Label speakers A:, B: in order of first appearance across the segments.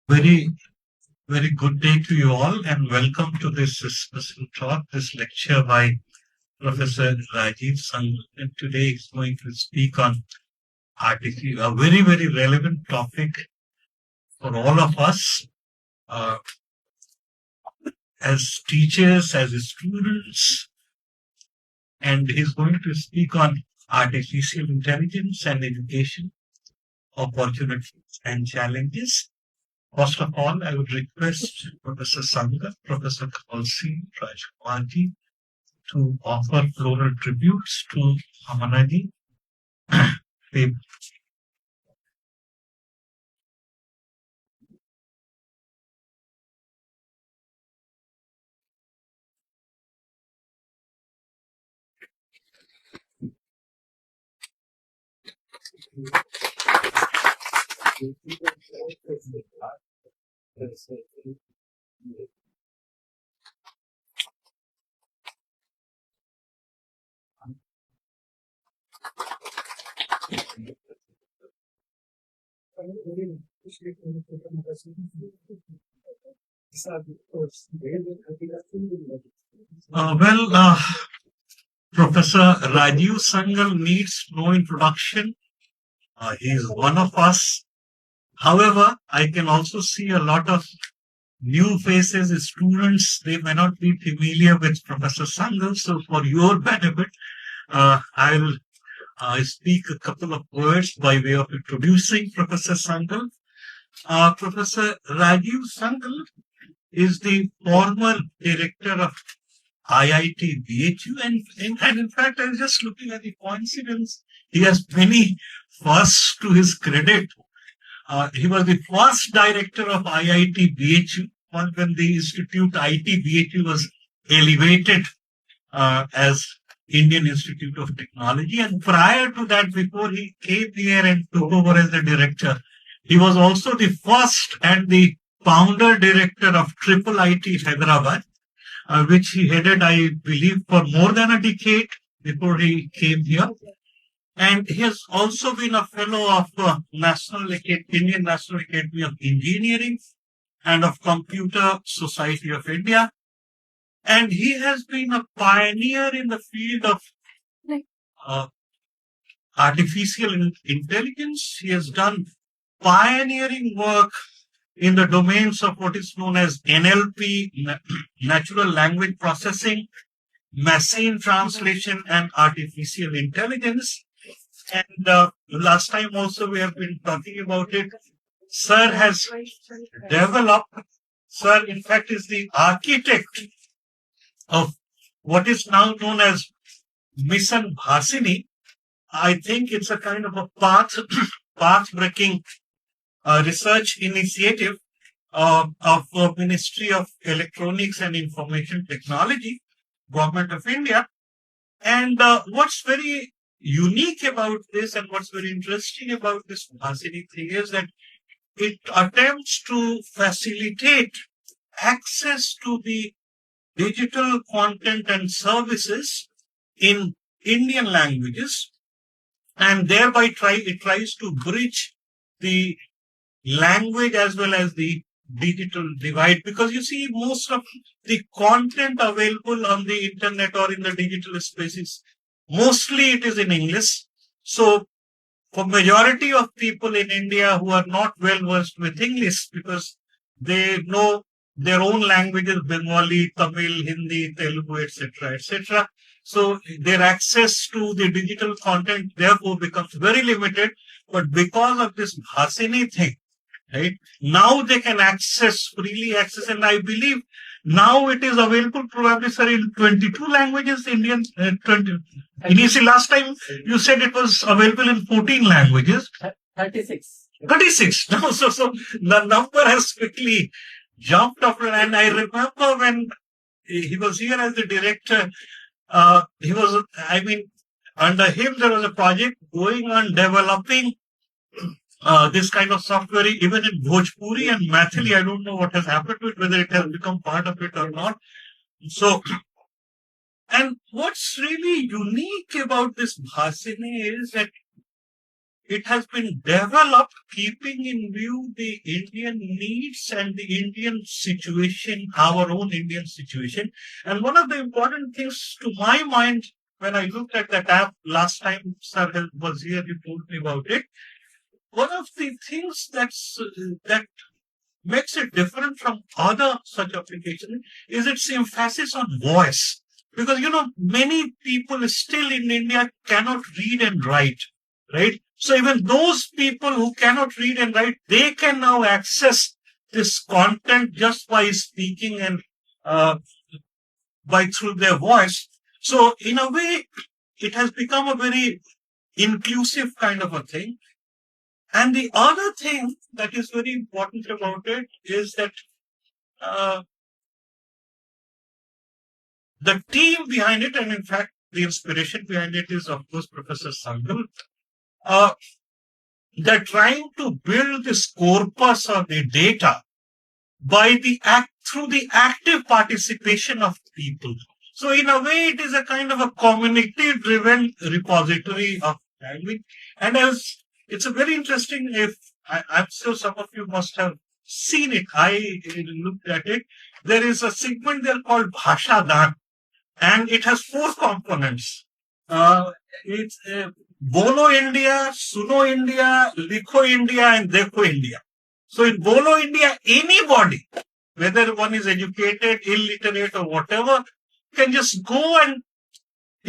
A: Very, very good day to you all, and welcome to this special talk, this lecture by Professor Rajeev Sangal. And today he's going to speak on a very, very relevant topic for all of us uh, as teachers, as students. And he's going to speak on artificial intelligence and education, opportunities and challenges. First of all, I would request Professor Sangal, Professor Khalsi, Rajkumarji to offer floral tributes to Amanaji. Professor Rajeev Sangal needs no introduction. He is one of us. However, I can also see a lot of new faces, students. They may not be familiar with Professor Sangal. So for your benefit, I'll speak a couple of words by way of introducing Professor Sangal. Professor Rajeev Sangal is the former director of IIT BHU, and in fact, I was just looking at the coincidence. He has many firsts to his credit. He was the first director of IIT BHU when the institute IIT BHU was elevated as Indian Institute of Technology. And prior to that, before he came here and took over as the director, he was also the first and the founder director of Triple IT Hyderabad, which he headed, I believe, for more than a decade before he came here. And he has also been a fellow of Indian National Academy of Engineering and of Computer Society of India. And he has been a pioneer in the field of artificial intelligence. He has done pioneering work in the domains of what is known as NLP, natural language processing, machine translation, and artificial intelligence. And last time also we have been talking about it. Sir has developed, Sir in fact is the architect of what is now known as Mission Bhasini. I think it's a kind of a path-breaking research initiative of Ministry of Electronics and Information Technology, Government of India. And what's very unique about this and what's very interesting about this Bhasini thing is that it attempts to facilitate access to the digital content and services in Indian languages, and thereby it tries to bridge the language as well as the digital divide, because you see most of the content available on the internet or in the digital spaces, mostly it is in English. So for majority of people in India who are not well versed with English, because they know their own languages, Bengali, Tamil, Hindi, Telugu, etc., etc. So their access to the digital content therefore becomes very limited. But because of this Bhasini thing, right, now they can freely access, and I believe now it is available probably, sir, in 22 languages, Indian, 20. Initially, last time you said it was available in 14 languages.
B: 36.
A: 36. Now, so the number has quickly jumped up. And I remember when he was here as the director, under him there was a project going on developing this kind of software, even in Bhojpuri and Mathili. I don't know what has happened to it, whether it has become part of it or not. So, and what's really unique about this Bhasini is that it has been developed keeping in view the Indian needs and the Indian situation, our own Indian situation. And one of the important things to my mind, when I looked at that app last time Sir was here, he told me about it. One of the things that makes it different from other such applications is its emphasis on voice. Because, many people still in India cannot read and write, right? So even those people who cannot read and write, they can now access this content just by speaking and by through their voice. So in a way, it has become a very inclusive kind of a thing. And the other thing that is very important about it is that the team behind it, and in fact, the inspiration behind it is, of course, Professor Sangal. They're trying to build this corpus of the data through the active participation of people. So in a way, it is a kind of a community-driven repository of language. And as it's a very interesting, I'm sure some of you must have seen it. I looked at it. There is a segment there called Bhasha Dan, and it has 4 components. It's Bolo India, Suno India, Likho India, and Dekho India. So in Bolo India, anybody, whether one is educated, illiterate, or whatever, can just go and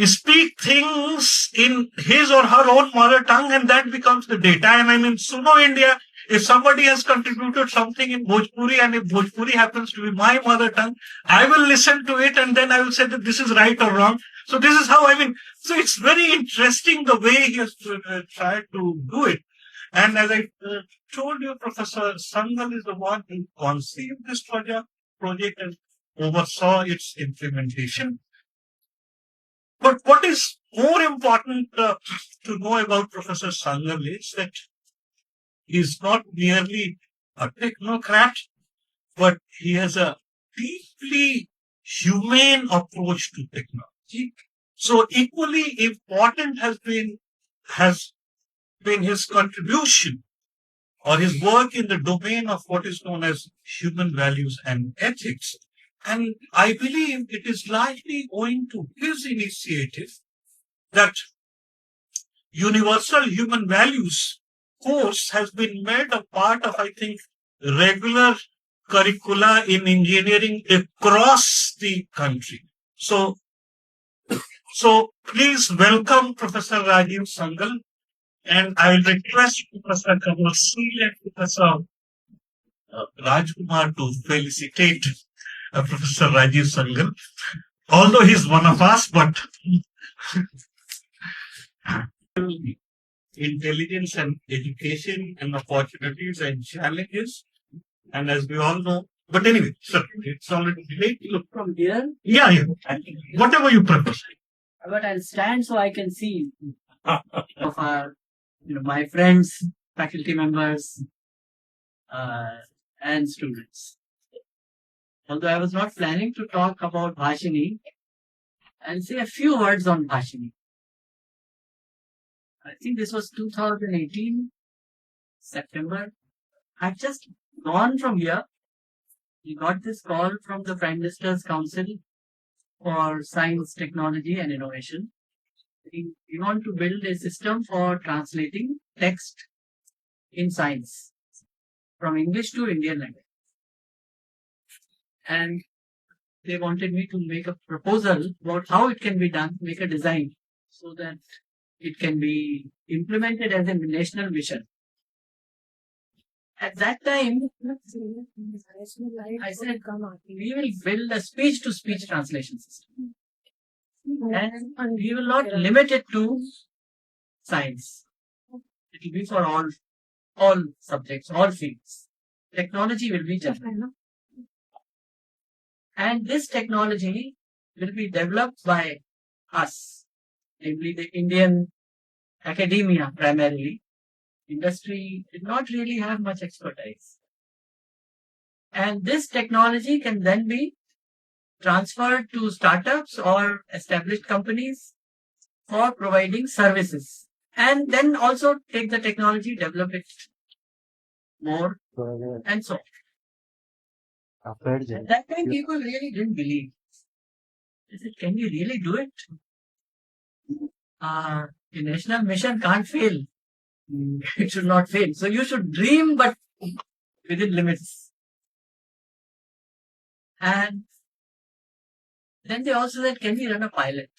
A: speak things in his or her own mother tongue, and that becomes the data. And in Suno India, if somebody has contributed something in Bhojpuri, and if Bhojpuri happens to be my mother tongue, I will listen to it and then I will say that this is right or wrong. So this is how, so it's very interesting the way he has tried to do it. And as I told you, Professor Sangal is the one who conceived this project and oversaw its implementation. But what is more important to know about Professor Sangal is that he is not merely a technocrat, but he has a deeply humane approach to technology. So equally important has been his contribution or his work in the domain of what is known as human values and ethics. And I believe it is largely owing to his initiative that universal human values course has been made a part of, I think, regular curricula in engineering across the country. So please welcome Professor Rajeev Sangal, and I will request Professor Kamal Sil and Professor Rajkumar to felicitate Professor Rajeev Sangal, although he's one of us, but intelligence and education and opportunities and challenges. And as we all know, but anyway, sir, it's already late.
B: Look from here.
A: Yeah. Whatever you prefer.
B: But I'll stand so I can see of our, my friends, faculty members, and students. Although I was not planning to talk about Bhashini, I'll say a few words on Bhashini. I think this was 2018, September. I've just gone from here. We got this call from the Prime Minister's Council for Science, Technology and Innovation. We want to build a system for translating text in science from English to Indian language. And they wanted me to make a proposal about how it can be done, make a design so that it can be implemented as a national mission. At that time, I said, we will build a speech-to-speech translation system. And we will not limit it to science. It will be for all subjects, all fields. Technology will be general. And this technology will be developed by us, namely the Indian academia primarily. Industry did not really have much expertise. And this technology can then be transferred to startups or established companies for providing services and then also take the technology, develop it more, and so on. At that time, people really didn't believe. They said, can we really do it? The national mission can't fail. It should not fail. So you should dream, but within limits. And then they also said, can we run a pilot?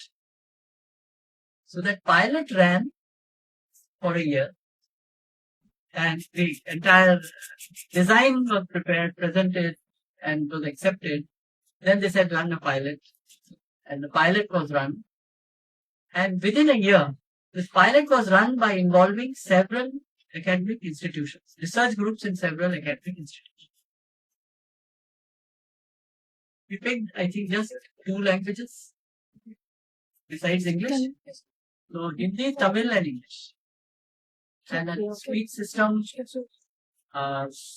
B: So that pilot ran for a year, and the entire design was prepared, presented, and was accepted. Then they said, run a pilot. And the pilot was run. And within a year, this pilot was run by involving several academic institutions, research groups in several academic institutions. We picked, I think, just 2 languages besides English. So Hindi, Tamil, and English. And a speech system,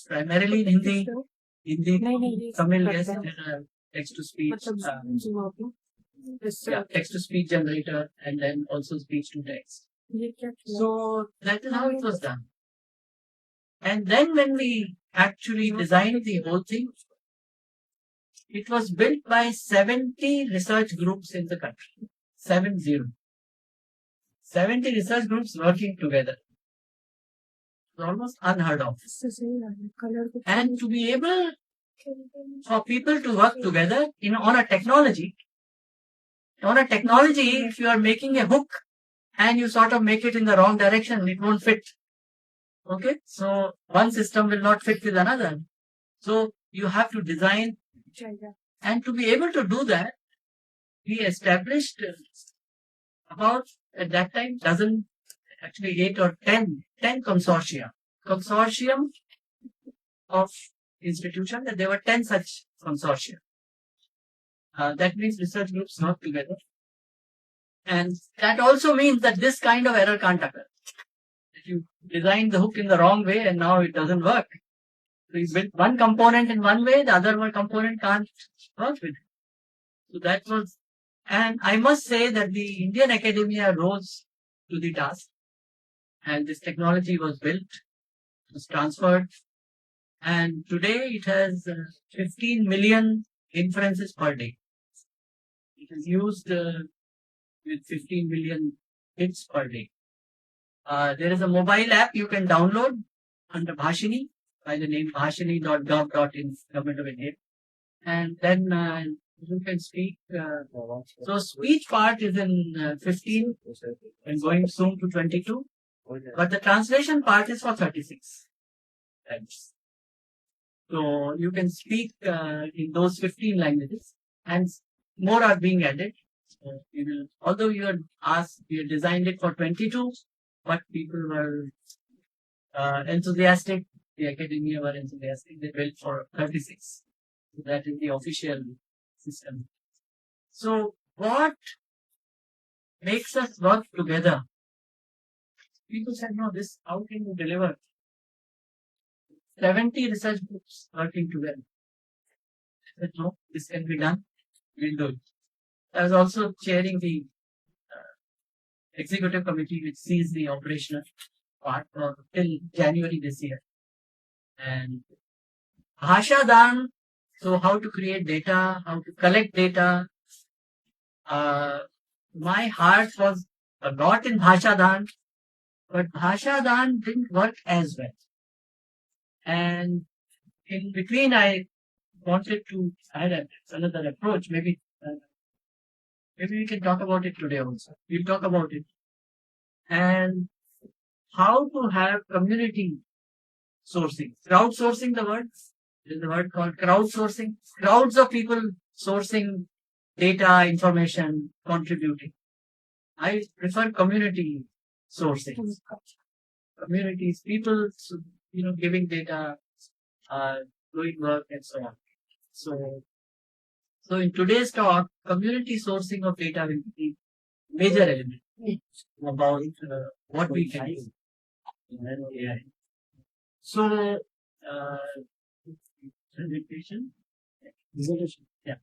B: primarily in Hindi, Tamil, yes, and a text-to-speech, text-to-speech generator, and then also speech-to-text. So that is how it was done. And then when we actually designed the whole thing, it was built by 70 research groups in the country. 70. 70 research groups working together. Almost unheard of. And to be able for people to work together on a technology, if you are making a hook and you sort of make it in the wrong direction, it won't fit. Okay, so one system will not fit with another. So you have to design, and to be able to do that, we established about at that time actually 8 or 10 consortia. Consortium of institutions, that there were 10 such consortia. That means research groups work together. And that also means that this kind of error can't occur. If you design the hook in the wrong way and now it doesn't work. So you build one component in one way, the other one component can't work with it. So that was, and I must say that the Indian academia rose to the task, and this technology was built, was transferred, and today it has 15 million inferences per day. It is used with 15 million hits per day. There is a mobile app you can download under Bhashini by the name bhashini.gov.in, Government of India. And then you can speak. So speech part is in 15 and going soon to 22. But the translation part is for 36 languages. So you can speak in those 15 languages, and more are being added. So although you had asked, we had designed it for 22, but people were enthusiastic. The academia were enthusiastic. They built for 36. So that is the official system. So what makes us work together? People said, no, this, how can you deliver? 70 research groups working together. I said, no, this can be done. We'll do it. I was also chairing the executive committee which sees the operational part till January this year. And Bhashadan, so how to create data, how to collect data. My heart was a lot in Bhashadan, but Bhashadan didn't work as well. And in between, I wanted to add another approach. Maybe we can talk about it today also. We'll talk about it. And how to have community sourcing. Crowdsourcing, the word. There's a word called crowdsourcing. Crowds of people sourcing data, information, contributing. I prefer community sourcing. Communities, people, giving data, doing work, and so on. So in today's talk, community sourcing of data will be major element about what we can do. So, presentation. Yeah.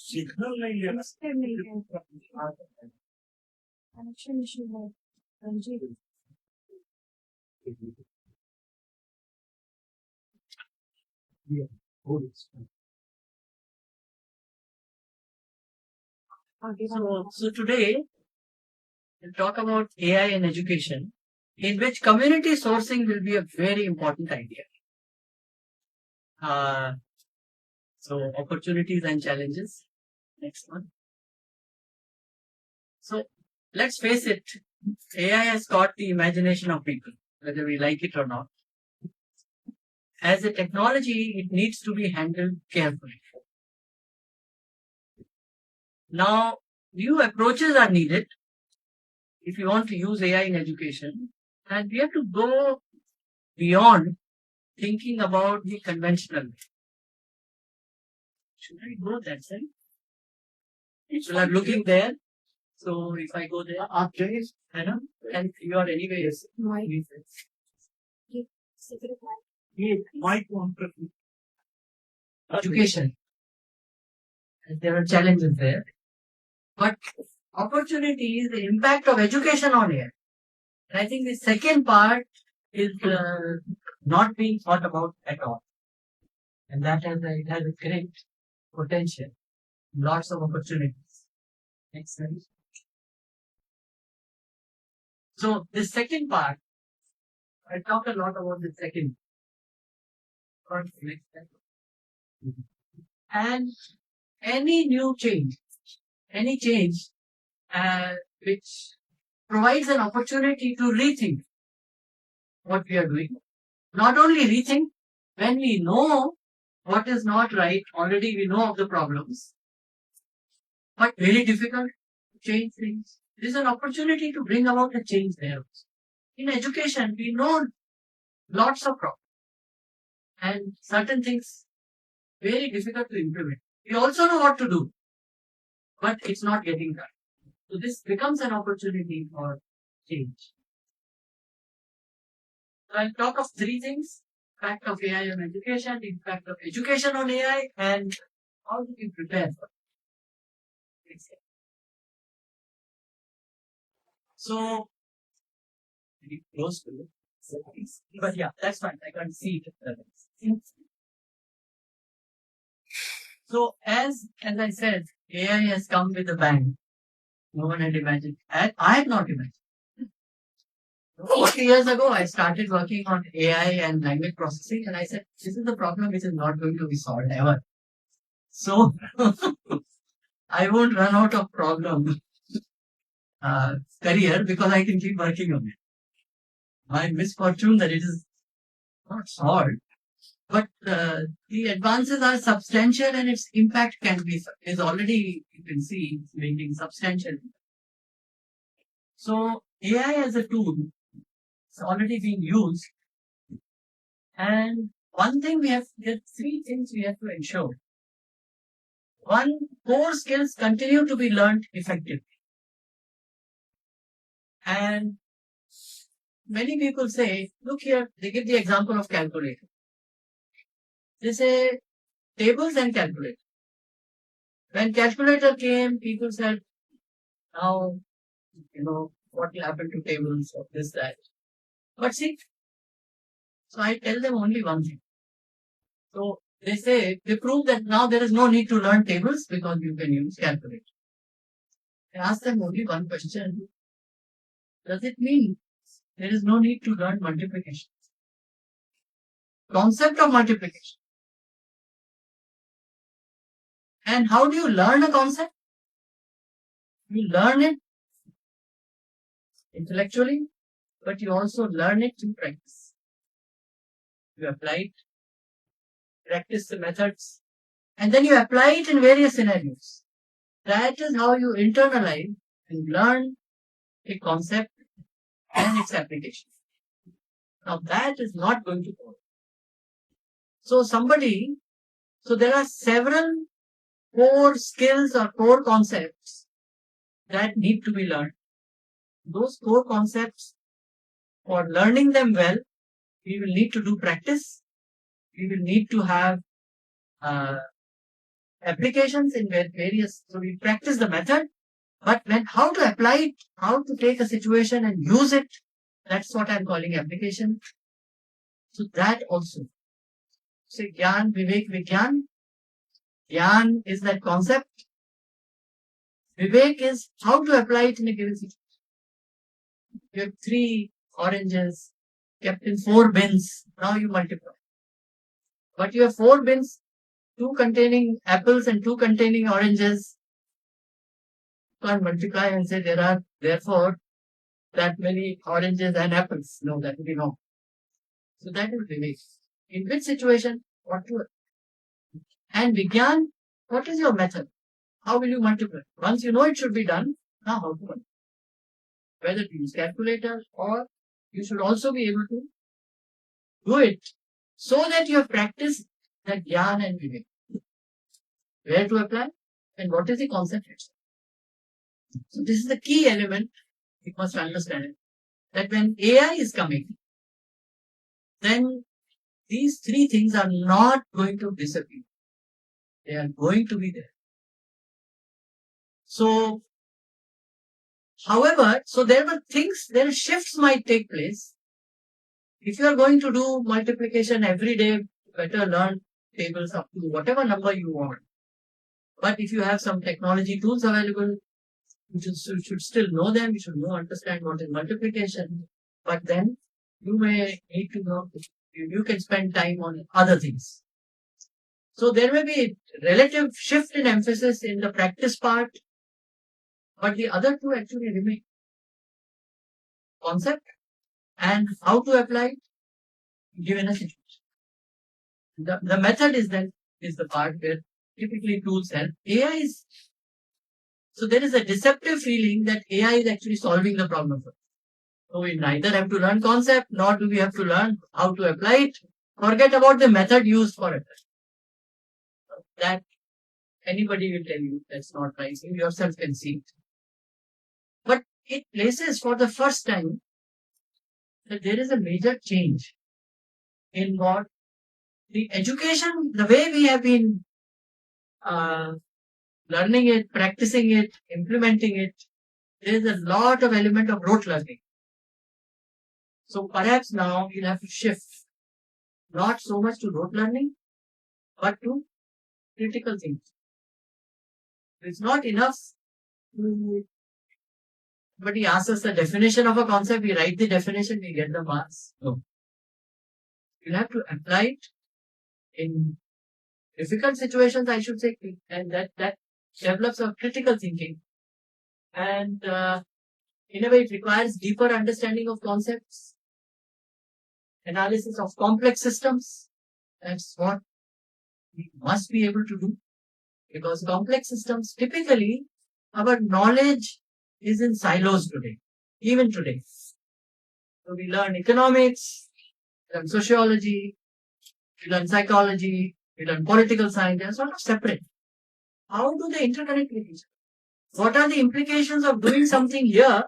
A: Signal नहीं है ना।
C: Connection issue है Rajeev. आगे
B: So today we'll talk about AI in education, in which community sourcing will be a very important idea. So opportunities and challenges. Next one. So let's face it, AI has caught the imagination of people, whether we like it or not. As a technology, it needs to be handled carefully. Now, new approaches are needed if you want to use AI in education, and we have to go beyond thinking about the conventional way. Should I go that side? So I'm looking there. So if I go there, and you are anyways.
C: secret line.
A: Mic on कर
B: Education. And there are challenges there. But opportunity is the impact of education on it. And I think the second part is not being thought about at all. And that it has a great potential, lots of opportunities. Next slide. So the second part, I talked a lot about the second. Next slide. And any new change, any change which provides an opportunity to rethink what we are doing. Not only rethink, when we know what is not right, already we know of the problems, but very difficult to change things. This is an opportunity to bring about a change there. In education, we know lots of problems and certain things very difficult to implement. We also know what to do, but it's not getting done. So this becomes an opportunity for change. So I'll talk of three things: impact of AI on education, impact of education on AI, and how do we prepare for it. So, very close to it. But yeah, that's fine. I can't see it. So as I said, AI has come with a bang. No one had imagined. And I had not imagined. 40 years ago, I started working on AI and language processing, and I said, this is the problem which is not going to be solved ever. So I won't run out of problem career because I can keep working on it. My misfortune that it is not solved, but the advances are substantial and its impact is already, you can see, it's making substantial. So AI as a tool is already being used, and there are three things we have to ensure. One, core skills continue to be learned effectively. And many people say, look here, they give the example of calculator. They say tables and calculator. When calculator came, people said, now, what will happen to tables or this, that. But see, so I tell them only one thing. So they prove that now there is no need to learn tables because you can use calculator. I ask them only one question. Does it mean there is no need to learn multiplication? Concept of multiplication. And how do you learn a concept? You learn it intellectually, but you also learn it through practice. You apply it, practice the methods, and then you apply it in various scenarios. That is how you internalize and learn a concept and its application. Now that is not going to work. So there are several core skills or core concepts that need to be learned. Those core concepts, for learning them well, we will need to do practice. We will need to have applications in various. So we practice the method, but how to apply it, how to take a situation and use it, that's what I'm calling application. So that also. So Gyan, Vivek, Vigyan. Gyan is that concept. Vivek is how to apply it in a given situation. You have 3 oranges kept in 4 bins. Now you multiply. But you have 4 bins, 2 containing apples and 2 containing oranges. You can't multiply and say there are therefore that many oranges and apples. No, that would be wrong. So that is Vivek. In which situation, what to. And Vigyan, what is your method? How will you multiply? Once you know it should be done, now how to multiply? Whether to use calculator or you should also be able to do it so that you have practiced that Gyan and Vivek. Where to apply and what is the concept itself. So this is the key element you must understand, that when AI is coming, then these 3 things are not going to disappear. They are going to be there. So, however, there shifts might take place. If you are going to do multiplication every day, better learn tables up to whatever number you want. But if you have some technology tools available, you should still know them. You should understand what is multiplication. But then you may need to know, you can spend time on other things. So there may be a relative shift in emphasis in the practice part, but the other 2 actually remain. Concept and how to apply it given a situation. The method is the part where typically tools help. So there is a deceptive feeling that AI is actually solving the problem for us. So we neither have to learn concept, nor do we have to learn how to apply it. Forget about the method used for it. That anybody will tell you that's not right. You yourself can see it. But it places for the first time that there is a major change in what the education, the way we have been learning it, practicing it, implementing it, there is a lot of element of rote learning. So perhaps now we'll have to shift not so much to rote learning, but to critical thinking. It's not enough to, somebody asks us the definition of a concept, we write the definition, we get the marks. No. You'll have to apply it in difficult situations, I should say, and that develops a critical thinking. And in a way, it requires deeper understanding of concepts, analysis of complex systems. That's what we must be able to do. Because complex systems, typically, our knowledge is in silos today, even today. So we learn economics, we learn sociology, we learn psychology, we learn political science. They are sort of separate. How do they interconnect with each other? What are the implications of doing something here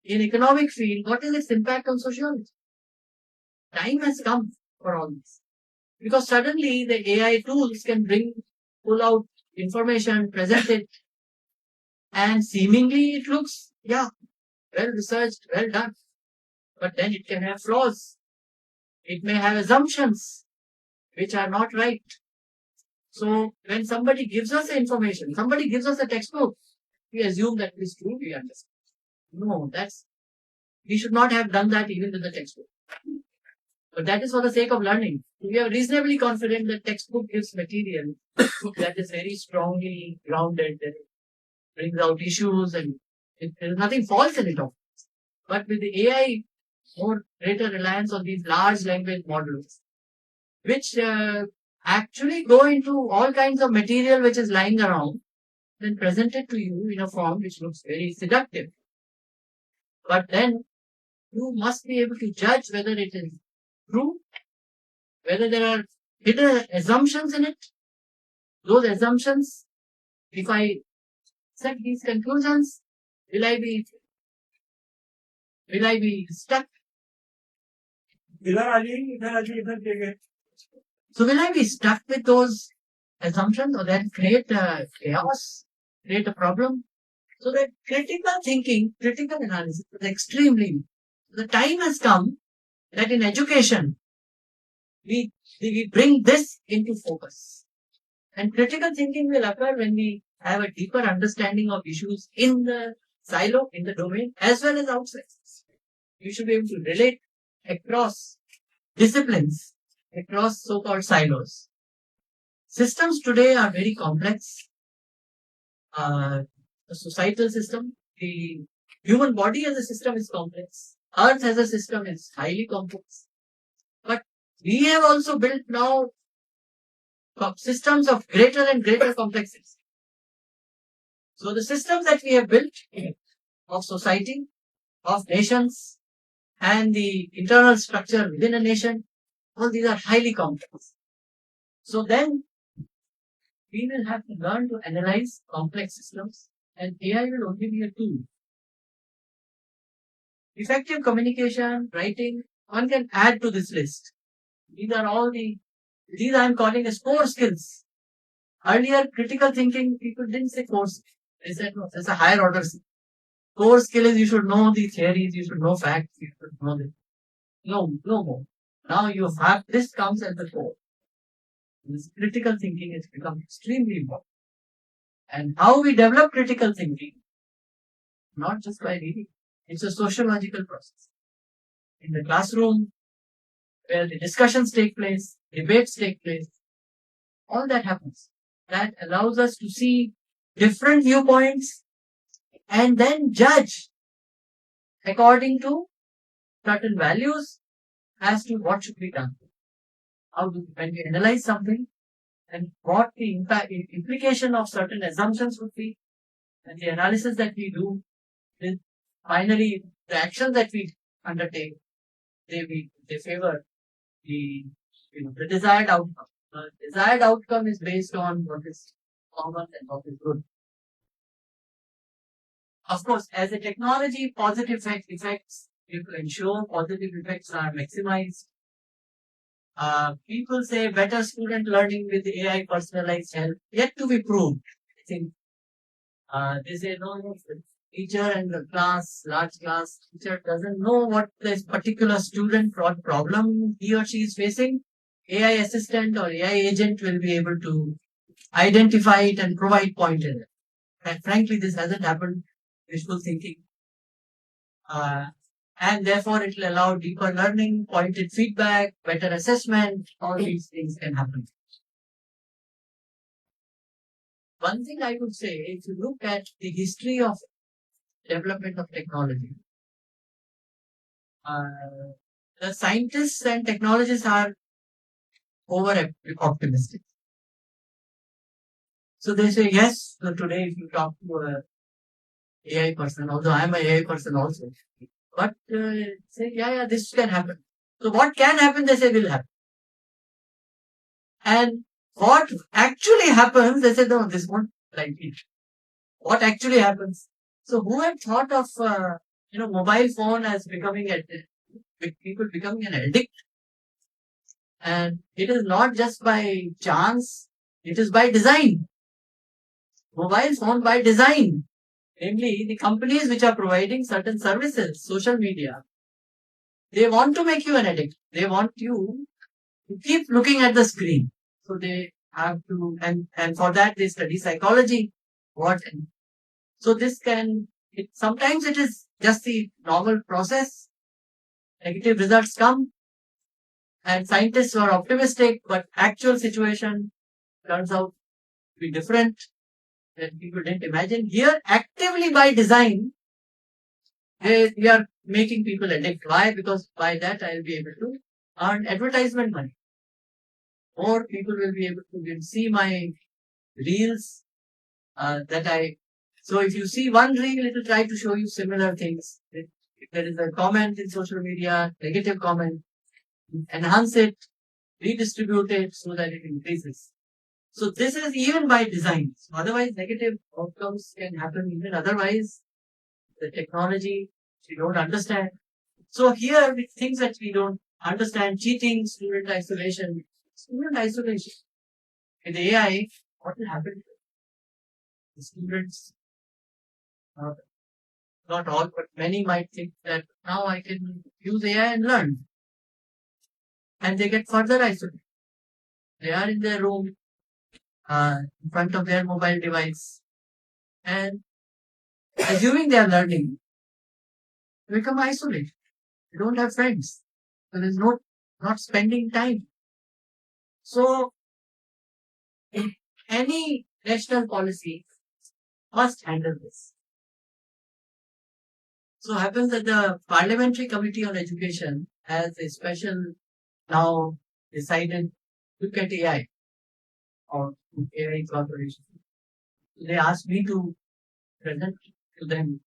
B: in economic field? What is its impact on sociology? Time has come for all this. Because suddenly the AI tools can pull out information, present it, and seemingly it looks, well researched, well done. But then it can have flaws. It may have assumptions which are not right. So when somebody gives us information, somebody gives us a textbook, we assume that it is true, we understand. No, we should not have done that even with the textbook. But that is for the sake of learning. We are reasonably confident that textbook gives material that is very strongly grounded, that brings out issues, and there is nothing false in it. But with the AI, more greater reliance on these large language models, which actually go into all kinds of material which is lying around, then present it to you in a form which looks very seductive. But then you must be able to judge whether it is true, whether there are hidden assumptions in it. Those assumptions, if I set these conclusions, will I be stuck? So will I be stuck with those assumptions, or then create a chaos, create a problem? So that critical thinking, critical analysis is extremely. The time has come that in education we bring this into focus. And critical thinking will occur when we have a deeper understanding of issues in the silo, in the domain, as well as outside. You should be able to relate across disciplines, across so-called silos. Systems today are very complex. The societal system, the human body as a system is complex. Earth as a system is highly complex. But we have also built now systems of greater and greater complexity. So the systems that we have built of society, of nations, and the internal structure within a nation, all these are highly complex. So then we will have to learn to analyze complex systems, and AI will only be a tool. Effective communication, writing, one can add to this list. These I am calling as core skills. Earlier, critical thinking, people didn't say core skills. They said, no, there's a higher order skill. Core skill is you should know the theories, you should know facts, you should know this. No more. Now you have, this comes at the core. This critical thinking has become extremely important. And how we develop critical thinking, not just by reading, it's a sociological process. In the classroom, where the discussions take place, debates take place, all that happens. That allows us to see different viewpoints and then judge according to certain values as to what should be done. When we analyze something and what the implication of certain assumptions would be, and the analysis that we do, then finally the actions that we undertake, they favor the desired outcome. The desired outcome is based on what is common and what is good. Of course, as a technology, positive effects, you have to ensure positive effects are maximized. People say better student learning with AI personalized help, yet to be proved. I think they say no, teacher and the large class teacher doesn't know what this particular student problem he or she is facing. AI assistant or AI agent will be able to identify it and provide pointers. And frankly, this hasn't happened. Visual thinking. And therefore it will allow deeper learning, pointed feedback, better assessment, all these things can happen. One thing I would say, if you look at the history of development of technology, the scientists and technologists are over optimistic. So they say, yes, so today if you talk to a AI person, although I'm an AI person also, but say, yeah, this can happen. So what can happen, they say will happen. And what actually happens, they say, no, this won't like it. What actually happens? So who had thought of, mobile phone as people becoming an addict? And it is not just by chance, it is by design. Mobile phone by design. Namely, the companies which are providing certain services, social media, they want to make you an addict. They want you to keep looking at the screen. So they have to, and for that they study psychology. So sometimes it is just the normal process. Negative results come, and scientists were optimistic, but actual situation turns out to be different than people didn't imagine. Here, actively by design, we are making people addict. Why? Because by that I'll be able to earn advertisement money. More people will be able to see my reels so if you see one reel, it will try to show you similar things. It If there is a comment in social media, negative comment, enhance it, redistribute it so that it increases. So this is even by design. So otherwise, negative outcomes can happen even otherwise. The technology we don't understand. So here with things that we don't understand, cheating, student isolation. With AI, what will happen? The students, uh, not all, but many might think that now I can use AI and learn. And they get further isolated. They are in their room, in front of their mobile device, and assuming they are learning, they become isolated. They don't have friends. There is not spending time. So any national policy must handle this. So happens that the Parliamentary Committee on Education has a special now decided look at AI or AI corporation. They asked me to present to them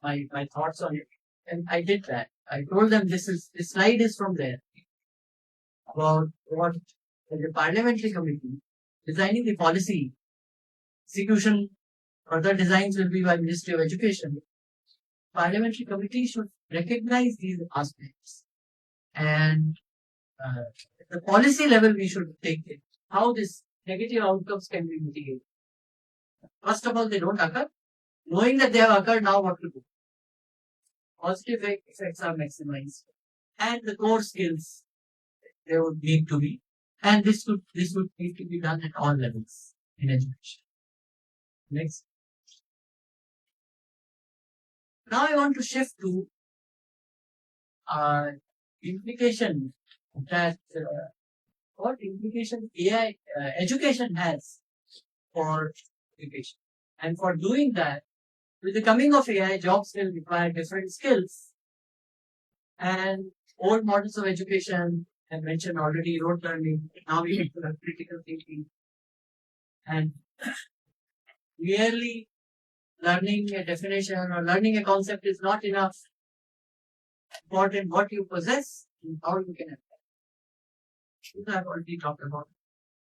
B: my thoughts on it. And I did that. I told them this slide is from there about what the Parliamentary Committee designing the policy execution. Further designs will be by Ministry of Education. Parliamentary Committee should recognize these aspects, and at the policy level we should take it. How this negative outcomes can be mitigated. First of all, they don't occur. Knowing that they have occurred, now what to do? Positive effects are maximized, and the core skills they would need to be, and this would need to be done at all levels in education. Next. Now I want to shift to implication that what implication AI education has for education, and for doing that, with the coming of AI, jobs will require different skills, and old models of education I mentioned already, rote learning. Now we need to have critical thinking, and merely learning a definition or learning a concept is not enough. Important what you possess and how you can apply. This I've already talked about.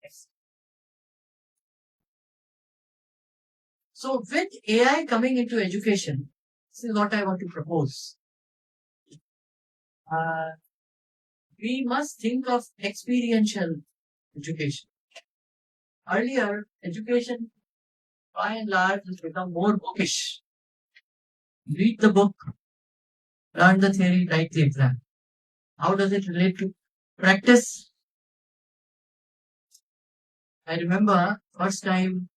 B: Yes. So with AI coming into education, this is what I want to propose. We must think of experiential education. Earlier, education by and large has become more bookish. Read the book, learn the theory, write the exam. How does it relate to practice? I remember first time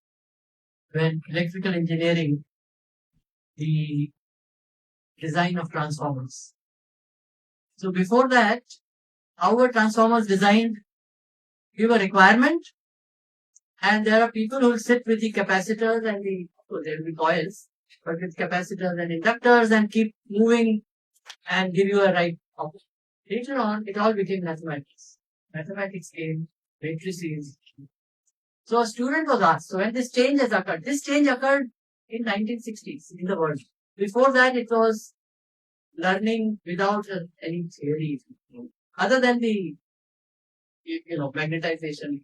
B: when electrical engineering, the design of transformers. So before that, how were transformers designed? Give a requirement, and there are people who will sit with the capacitors and there will be coils, but with capacitors and inductors and keep moving and give you a right output. Later on, it all became mathematics. Mathematics came, matrices. So a student was asked, so when this change has occurred, this change occurred in 1960s in the world. Before that, it was learning without any theory, other than the magnetization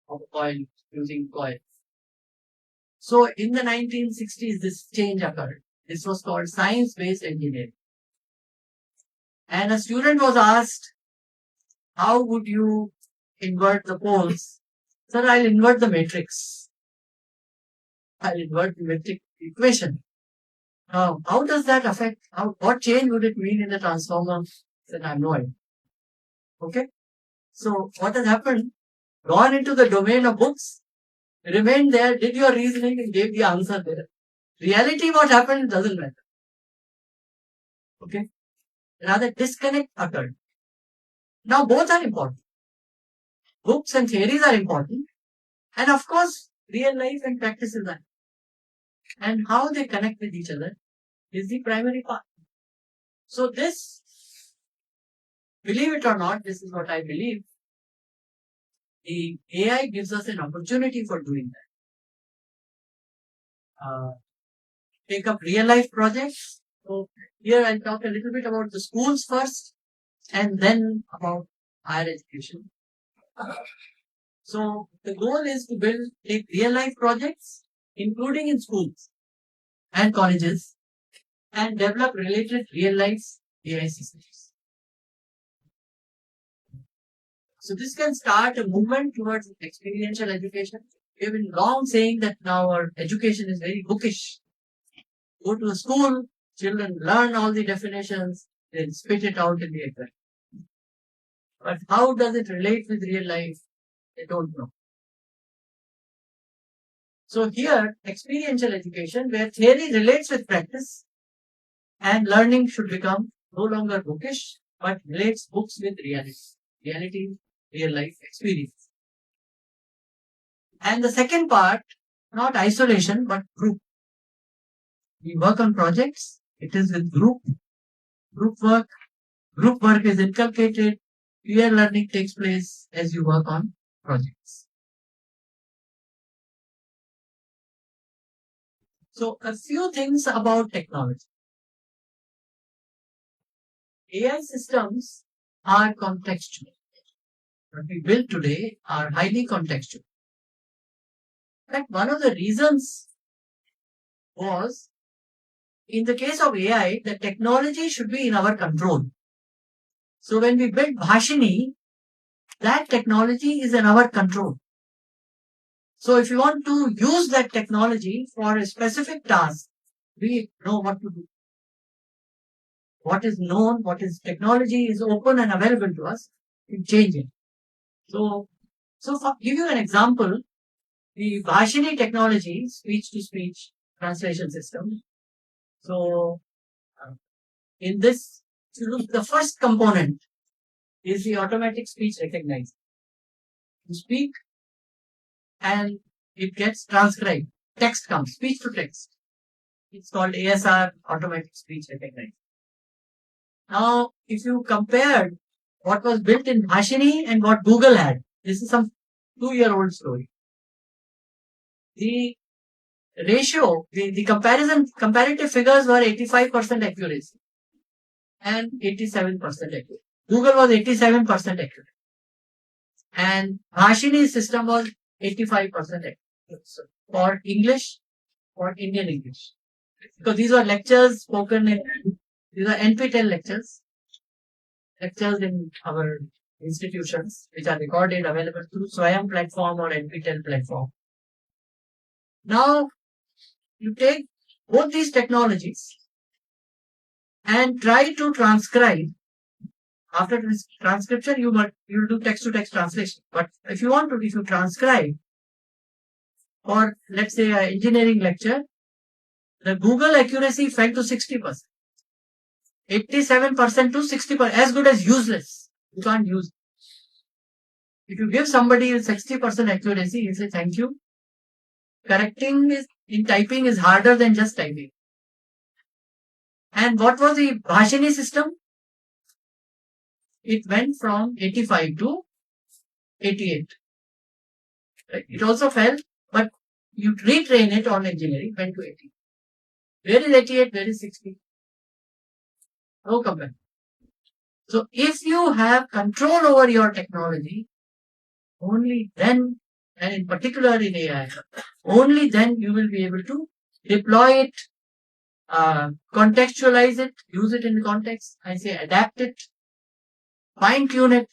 B: of coil using coils. So in the 1960s, this change occurred. This was called science-based engineering. And a student was asked, how would you invert the poles? Sir, I'll invert the matrix. I'll invert the metric equation. Now, how does that affect? What change would it mean in the transformer? Said, I have no idea. Okay. So what has happened? Gone into the domain of books, remained there, did your reasoning and gave the answer there. Reality, what happened doesn't matter. Okay. Rather, disconnect occurred. Now both are important. Books and theories are important. And of course, real life and practices are. And how they connect with each other is the primary part. So this, believe it or not, this is what I believe. The AI gives us an opportunity for doing that. Take up real life projects So here I'll talk a little bit about the schools first and then about higher education. So the goal is to take real life projects, including in schools and colleges, and develop related real life AI systems. So this can start a movement towards experiential education. We've been long saying that now our education is very bookish. Go to a school, children learn all the definitions, then spit it out in the exam. But how does it relate with real life? They don't know. So here, experiential education, where theory relates with practice, and learning should become no longer bookish, but relates books with reality, real life experience. And the second part, not isolation, but group. We work on projects, it is with group work. Group work is inculcated, peer learning takes place as you work on projects. So a few things about technology. AI systems are contextual. What we build today are highly contextual. In fact, one of the reasons was, in the case of AI, the technology should be in our control. So when we build Bhashini, that technology is in our control. So if you want to use that technology for a specific task, we know what to do. What is known, what is technology is open and available to us, we change it. So for give you an example, the Bhashini technology, speech-to-speech translation system. So in this, if you look, the first component is the automatic speech recognizer. You speak and it gets transcribed. Text comes, speech to text. It's called ASR, automatic speech recognizer. Now, if you compared what was built in Bhashini and what Google had, this is some 2-year-old story. The ratio, the comparative figures were 85% accuracy and 87% accurate. Google was 87% accurate. And Bhashini's system was 85% accurate for English, for Indian English. Because these were lectures spoken in, these are NPTEL lectures in our institutions, which are recorded, available through Swayam platform or NPTEL platform. Now, you take both these technologies and try to transcribe. After transcription, you will do text-to-text translation. But if you transcribe, or let's say an engineering lecture, the Google accuracy fell to 60%. 87% to 60%, as good as useless. You can't use it. If you give somebody 60% accuracy, he say thank you. Correcting in typing is harder than just typing. And what was the Bhashini system? It went from 85 to 88. It also fell, but you retrain it on engineering, went to 80. Where is 88? Where is 60? No comment. So if you have control over your technology, only then, and in particular in AI, only then you will be able to deploy it, contextualize it, use it in context, I say adapt it, fine tune it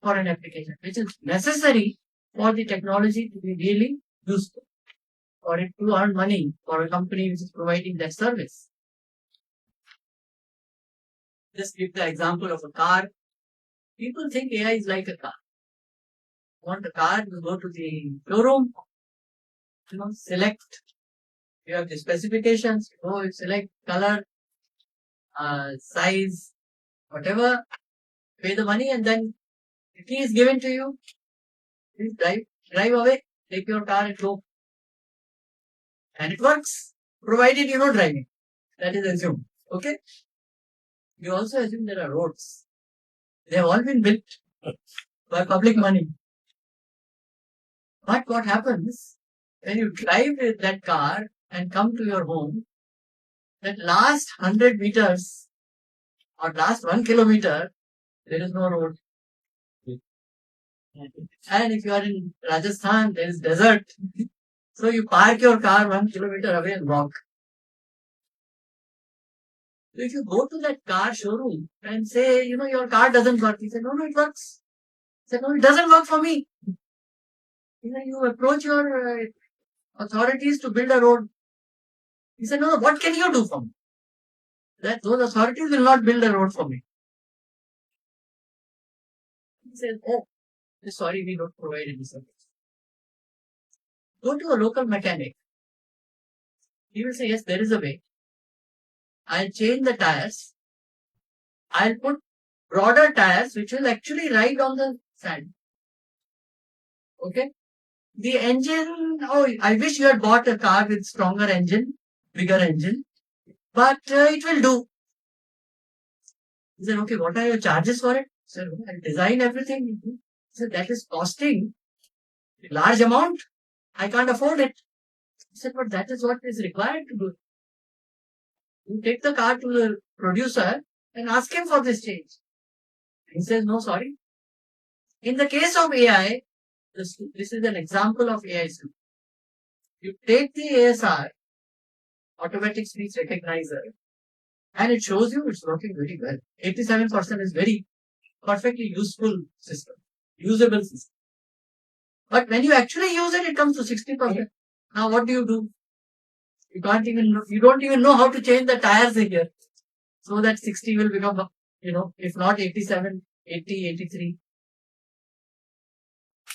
B: for an application, which is necessary for the technology to be really useful, for it to earn money for a company which is providing that service. Just give the example of a car. People think AI is like a car. Want a car, you go to the showroom, select, you have the specifications, you select color, size, whatever, pay the money, and then the key is given to you. Please drive away, take your car and go. And it works, provided you know driving. That is assumed. Okay? You also assume there are roads. They have all been built by public money. But what happens when you drive with that car and come to your home, that last 100 meters or last 1 kilometer, there is no road. And if you are in Rajasthan, there is desert. So you park your car 1 kilometer away and walk. So if you go to that car showroom and say, your car doesn't work, he said, no, it works. He said, no, it doesn't work for me. You approach your authorities to build a road. He said, no, what can you do for me? That those authorities will not build a road for me. He said, oh, sorry, we don't provide any service. Go to a local mechanic. He will say, yes, there is a way. I'll change the tires. I'll put broader tires which will actually ride on the sand. Okay? The engine, I wish you had bought a car with stronger engine, bigger engine, but it will do. He said, okay, what are your charges for it? He said, I'll design everything. He said, that is costing a large amount. I can't afford it. He said, but that is what is required to do. You take the car to the producer and ask him for this change. He says, no, sorry. In the case of AI, this is an example of AI. You take the ASR, automatic speech recognizer, and it shows you it's working very well. 87% is very perfectly useful system, usable system. But when you actually use it, it comes to 60%. Now what do? You don't even know how to change the tires here. So that 60 will become, if not 87, 80, 83.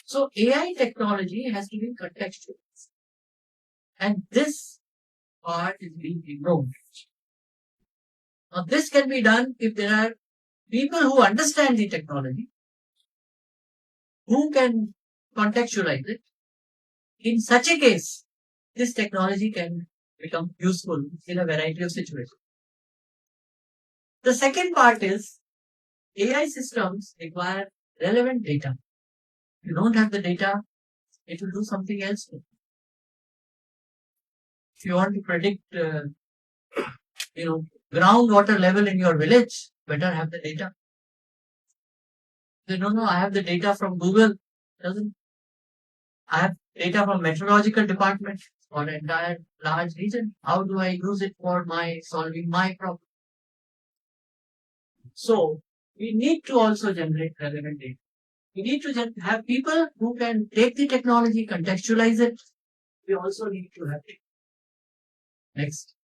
B: So AI technology has to be contextual. And this part is being ignored. Now this can be done if there are people who understand the technology, who can contextualize it. In such a case, this technology can become useful in a variety of situations. The second part is AI systems require relevant data. If you don't have the data, it will do something else. If you want to predict, groundwater level in your village, better have the data. They don't know. I have the data from Google. I have data from meteorological department for an entire large region. How do I use it for solving my problem? So we need to also generate relevant data. We need to have people who can take the technology, contextualize it. We also need to have it. Next.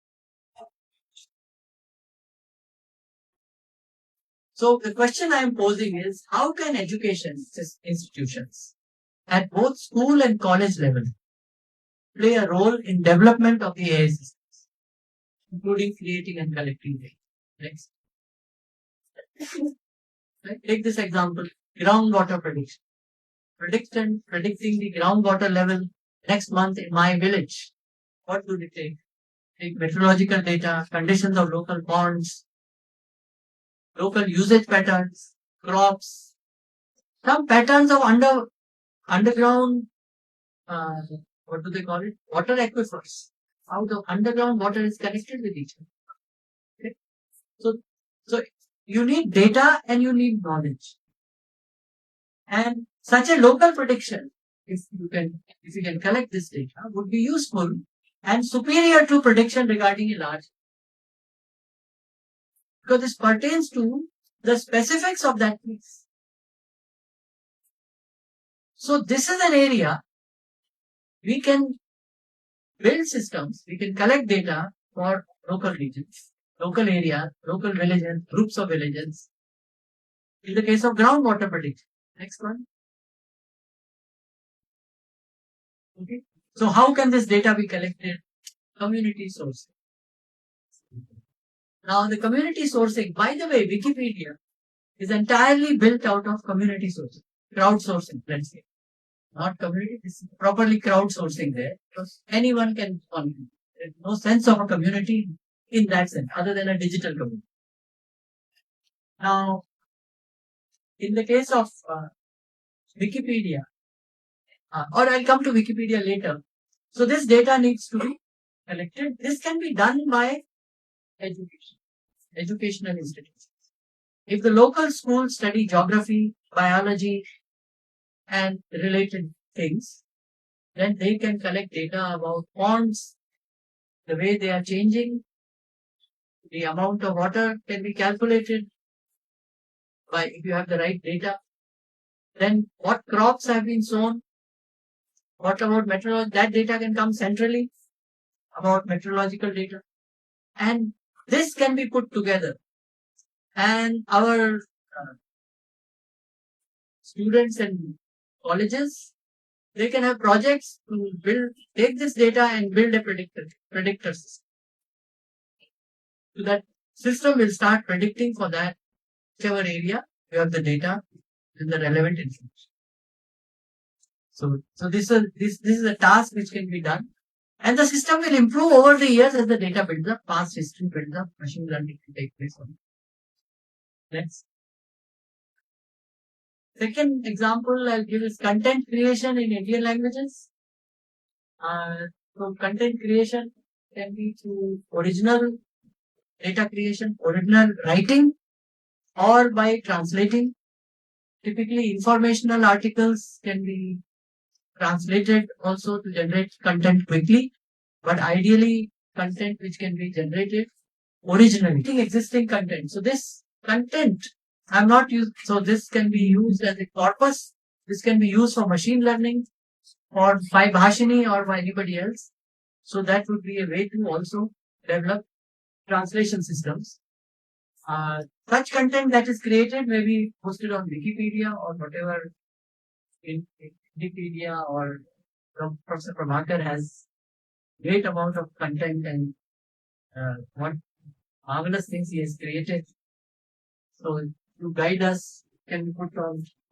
B: So the question I am posing is, how can education institutions at both school and college level play a role in development of the AI systems, including creating and collecting data? Next. Take this example, groundwater prediction. Predicting the groundwater level next month in my village. What would it take? Take meteorological data, conditions of local ponds, local usage patterns, crops, some patterns of underground, what do they call it? Water aquifers. How the underground water is connected with each other. Okay? So you need data and you need knowledge. And such a local prediction, if you can collect this data, would be useful and superior to prediction regarding a large. Because this pertains to the specifics of that piece. So this is an area we can build systems, we can collect data for local regions, local areas, local villages, groups of villages. In the case of groundwater prediction. Next one. Okay. So how can this data be collected? Community sourcing. Now the community sourcing, by the way, Wikipedia is entirely built out of community sourcing, crowdsourcing, let's say. Not community, this is properly crowdsourcing there, because anyone can contribute. There's no sense of a community in that sense, other than a digital community. Now, in the case of Wikipedia, or I'll come to Wikipedia later. So this data needs to be collected. This can be done by education, educational institutions. If the local schools study geography, biology, and related things, then they can collect data about ponds, the way they are changing, the amount of water can be calculated by if you have the right data. Then what crops have been sown, what about meteorology, that data can come centrally about meteorological data. And this can be put together. And our students and colleges, they can have projects to take this data and build a predictor system. So that system will start predicting for that whichever area you have the data and the relevant information. So this is a task which can be done, and the system will improve over the years as the data builds up, past history builds up, machine learning will take place on it. Next. Second example I'll give is content creation in Indian languages. So content creation can be through original data creation, original writing, or by translating. Typically, informational articles can be translated also to generate content quickly, but ideally content which can be generated originally, existing content. So this content I'm not used, so this can be used as a corpus. This can be used for machine learning or by Bhashini or by anybody else. So that would be a way to also develop translation systems. Such content that is created may be posted on Wikipedia or whatever in Wikipedia, or Professor Prabhakar has great amount of content and what marvelous things he has created. So to guide us can be put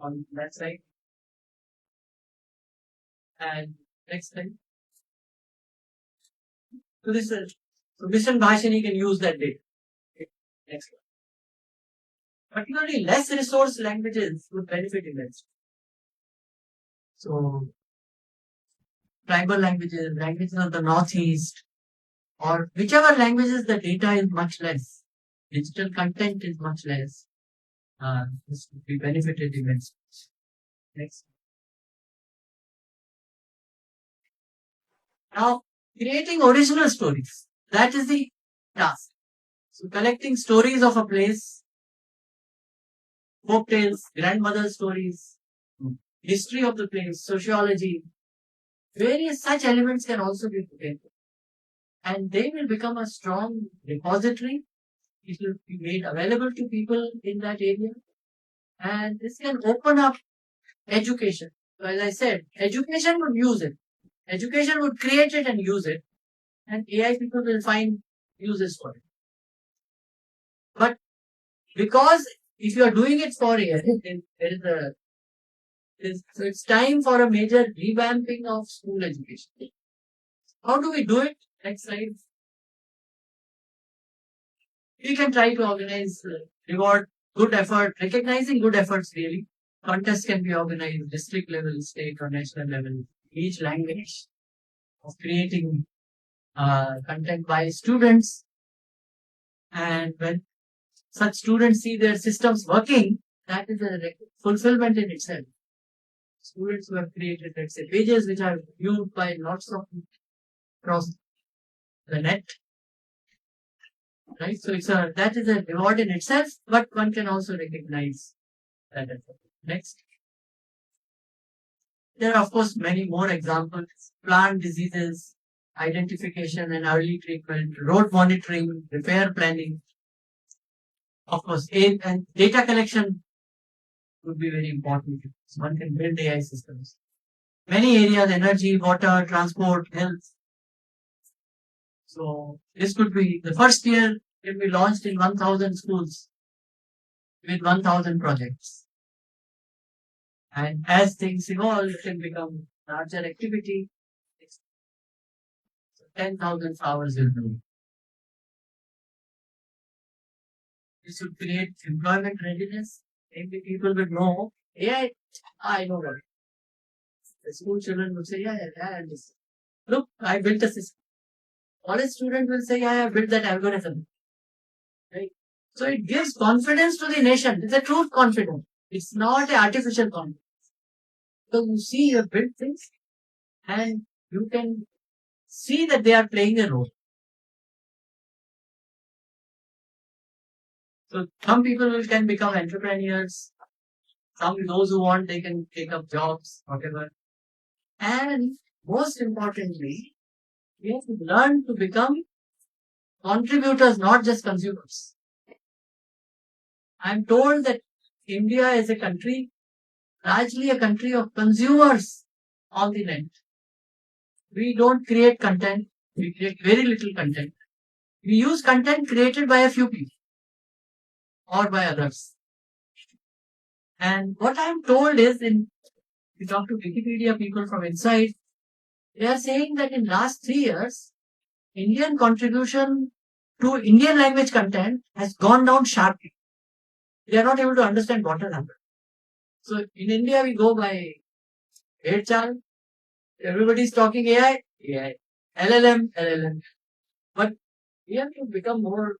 B: on that side. And next slide. So this is Mission Bhashini can use that data. Okay. Next one. Particularly less resource languages would benefit immensely. So tribal languages, languages of the northeast, or whichever languages the data is much less, digital content is much less, this would be benefited immensely. Next. Now, creating original stories, that is the task. So collecting stories of a place, folk tales, grandmother stories, history of the place, sociology, various such elements can also be put in. And they will become a strong repository. It will be made available to people in that area. And this can open up education. So as I said, education would use it. Education would create it and use it. And AI people will find uses for it. But because if you are doing it for AI, then so it's time for a major revamping of school education. How do we do it? Next slide. We can try to organize, reward good effort, recognizing good efforts really. Contests can be organized district level, state or national level, each language of creating content by students. And when such students see their systems working, that is a fulfillment in itself. Students who have created, let's say, pages which are viewed by lots of people across the net. Right? So that is a reward in itself, but one can also recognize that effort. Next. There are, of course, many more examples. Plant diseases, identification and early treatment, road monitoring, repair planning. Of course, and data collection would be very important. So one can build AI systems. Many areas, energy, water, transport, health. So this could be the first year it will be launched in 1,000 schools with 1,000 projects. And as things evolve, it can become larger activity. So 10,000 hours will do. This would create employment readiness. Maybe people will know, AI, I know what. The school children would say, yeah, I understand. Look, I built a system. College student will say, yeah, I built that algorithm. Right? So it gives confidence to the nation. It's a truth confidence. It's not an artificial confidence. So you see your built things and you can see that they are playing a role. So some people can become entrepreneurs. Some those who want they can take up jobs, whatever. And most importantly, we have to learn to become contributors, not just consumers. I'm told that India is a country, largely a country of consumers on the net. We don't create content. We create very little content. We use content created by a few people or by others. And what I'm told is, we talk to Wikipedia people from inside, they are saying that in last 3 years, Indian contribution to Indian language content has gone down sharply. They are not able to understand what has happened. So in India, we go by HR. Everybody's talking AI, AI, LLM, LLM. But we have to become more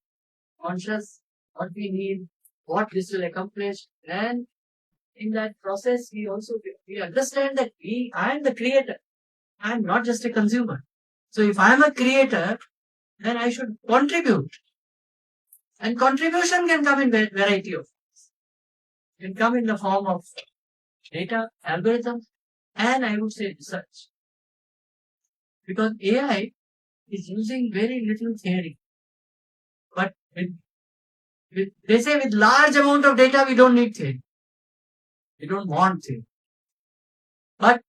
B: conscious what we need, what this will accomplish, and in that process, we understand that I am the creator. I am not just a consumer. So if I am a creator, then I should contribute. And contribution can come in variety of forms. It can come in the form of data, algorithms, and I would say research. Because AI is using very little theory. But they say with large amount of data, we don't need theory. We don't want theory. But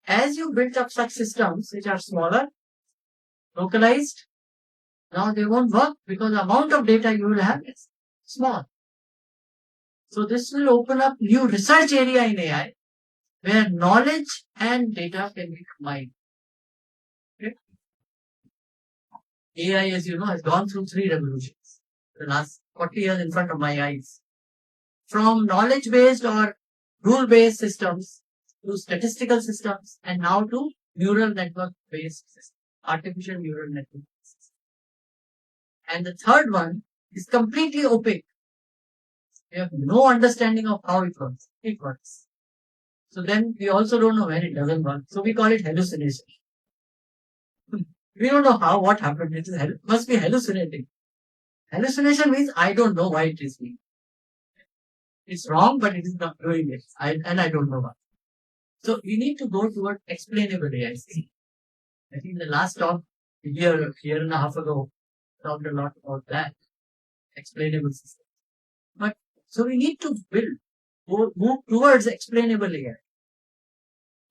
B: as you build up such systems which are smaller, localized, now they won't work because the amount of data you will have is small. So this will open up new research area in AI where knowledge and data can be combined. Okay? AI, as you know, has gone through 3 revolutions the last 40 years in front of my eyes. From knowledge-based or rule-based systems to statistical systems and now to neural network-based systems, artificial neural network systems. And the third one is completely opaque. We have no understanding of how it works. It works. So then we also don't know when it doesn't work. So we call it hallucination. We don't know what happened. It must be hallucinating. Hallucination means I don't know why it is being. It's wrong, but it is not doing it. I don't know why. So we need to go toward explainable AI. I think the last talk a year and a half ago talked a lot about that. Explainable system. But so we need to move towards explainable AI.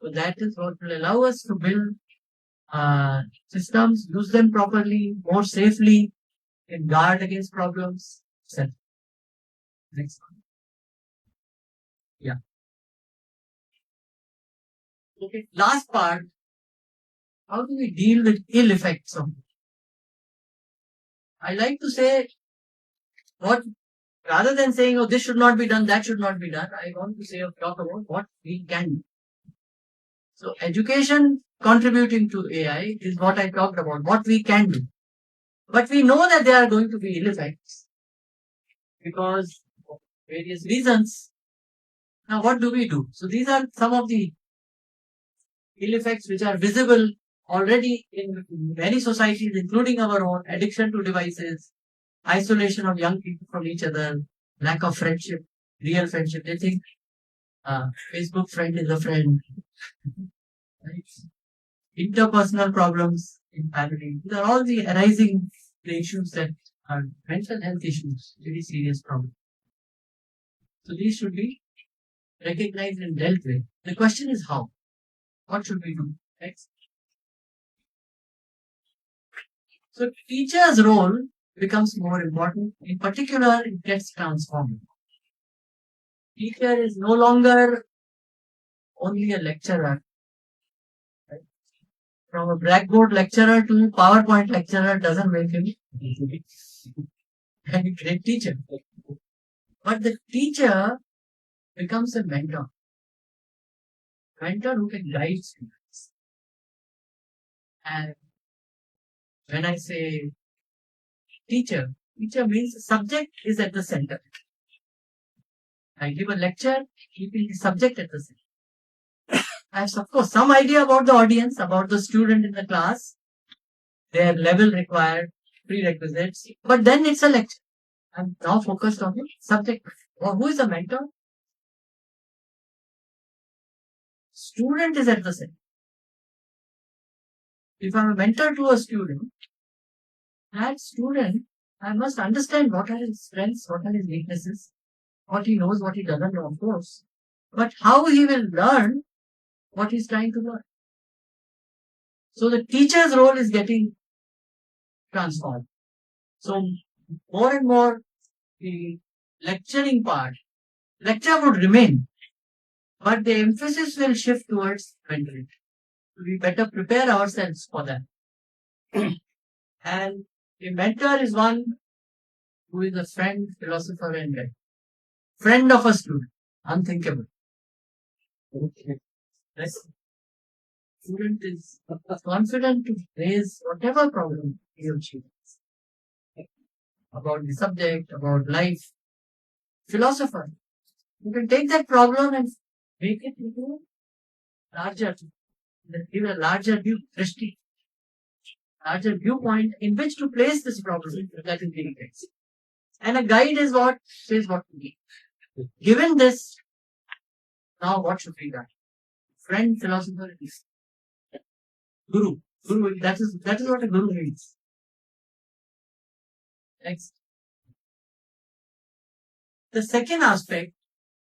B: So that is what will allow us to build systems, use them properly, more safely, and guard against problems. Next one. Yeah. Okay. Last part. How do we deal with ill effects of it? I like to say rather than saying, oh, this should not be done, that should not be done, I want to talk about what we can do. So education contributing to AI is what I talked about, what we can do. But we know that there are going to be ill effects because of various reasons. Now, what do we do? So these are some of the ill effects which are visible already in many societies, including our own: addiction to devices, isolation of young people from each other, lack of friendship, real friendship. They think Facebook friend is a friend. Right? Interpersonal problems in family. These are all the arising issues that are mental health issues, very serious problems. So these should be recognized and dealt with. The question is how? What should we do? Next. So teacher's role becomes more important. In particular, it gets transformed. Teacher is no longer only a lecturer. Right? From a blackboard lecturer to PowerPoint lecturer doesn't make him a great teacher. But the teacher becomes a mentor. Mentor who can guide students. And when I say teacher, Teacher means the subject is at the center. I give a lecture, keeping the subject at the center. I have, of course, some idea about the audience, about the student in the class, their level required, prerequisites, but then it's a lecture. I'm now focused on the subject. Or who is a mentor? Student is at the center. If I'm a mentor to a student, that student, I must understand what are his strengths, what are his weaknesses, what he knows, what he doesn't know, of course, but how he will learn what he's trying to learn. So the teacher's role is getting transformed. So more and more the lecturing part, lecture would remain, but the emphasis will shift towards mentoring. We better prepare ourselves for that. And a mentor is one who is a friend, philosopher, and guide. Friend of a student, unthinkable. Yes. Student is confident to raise whatever problem he or she has about the subject, about life. Philosopher, you can take that problem and make it into larger, give a larger view, drishti, larger viewpoint in which to place this problem that is being faced. And a guide is what says what to do. Given this, now what should be done? Friend, philosopher, is guru. Guru, that is what a guru means. Next. The second aspect,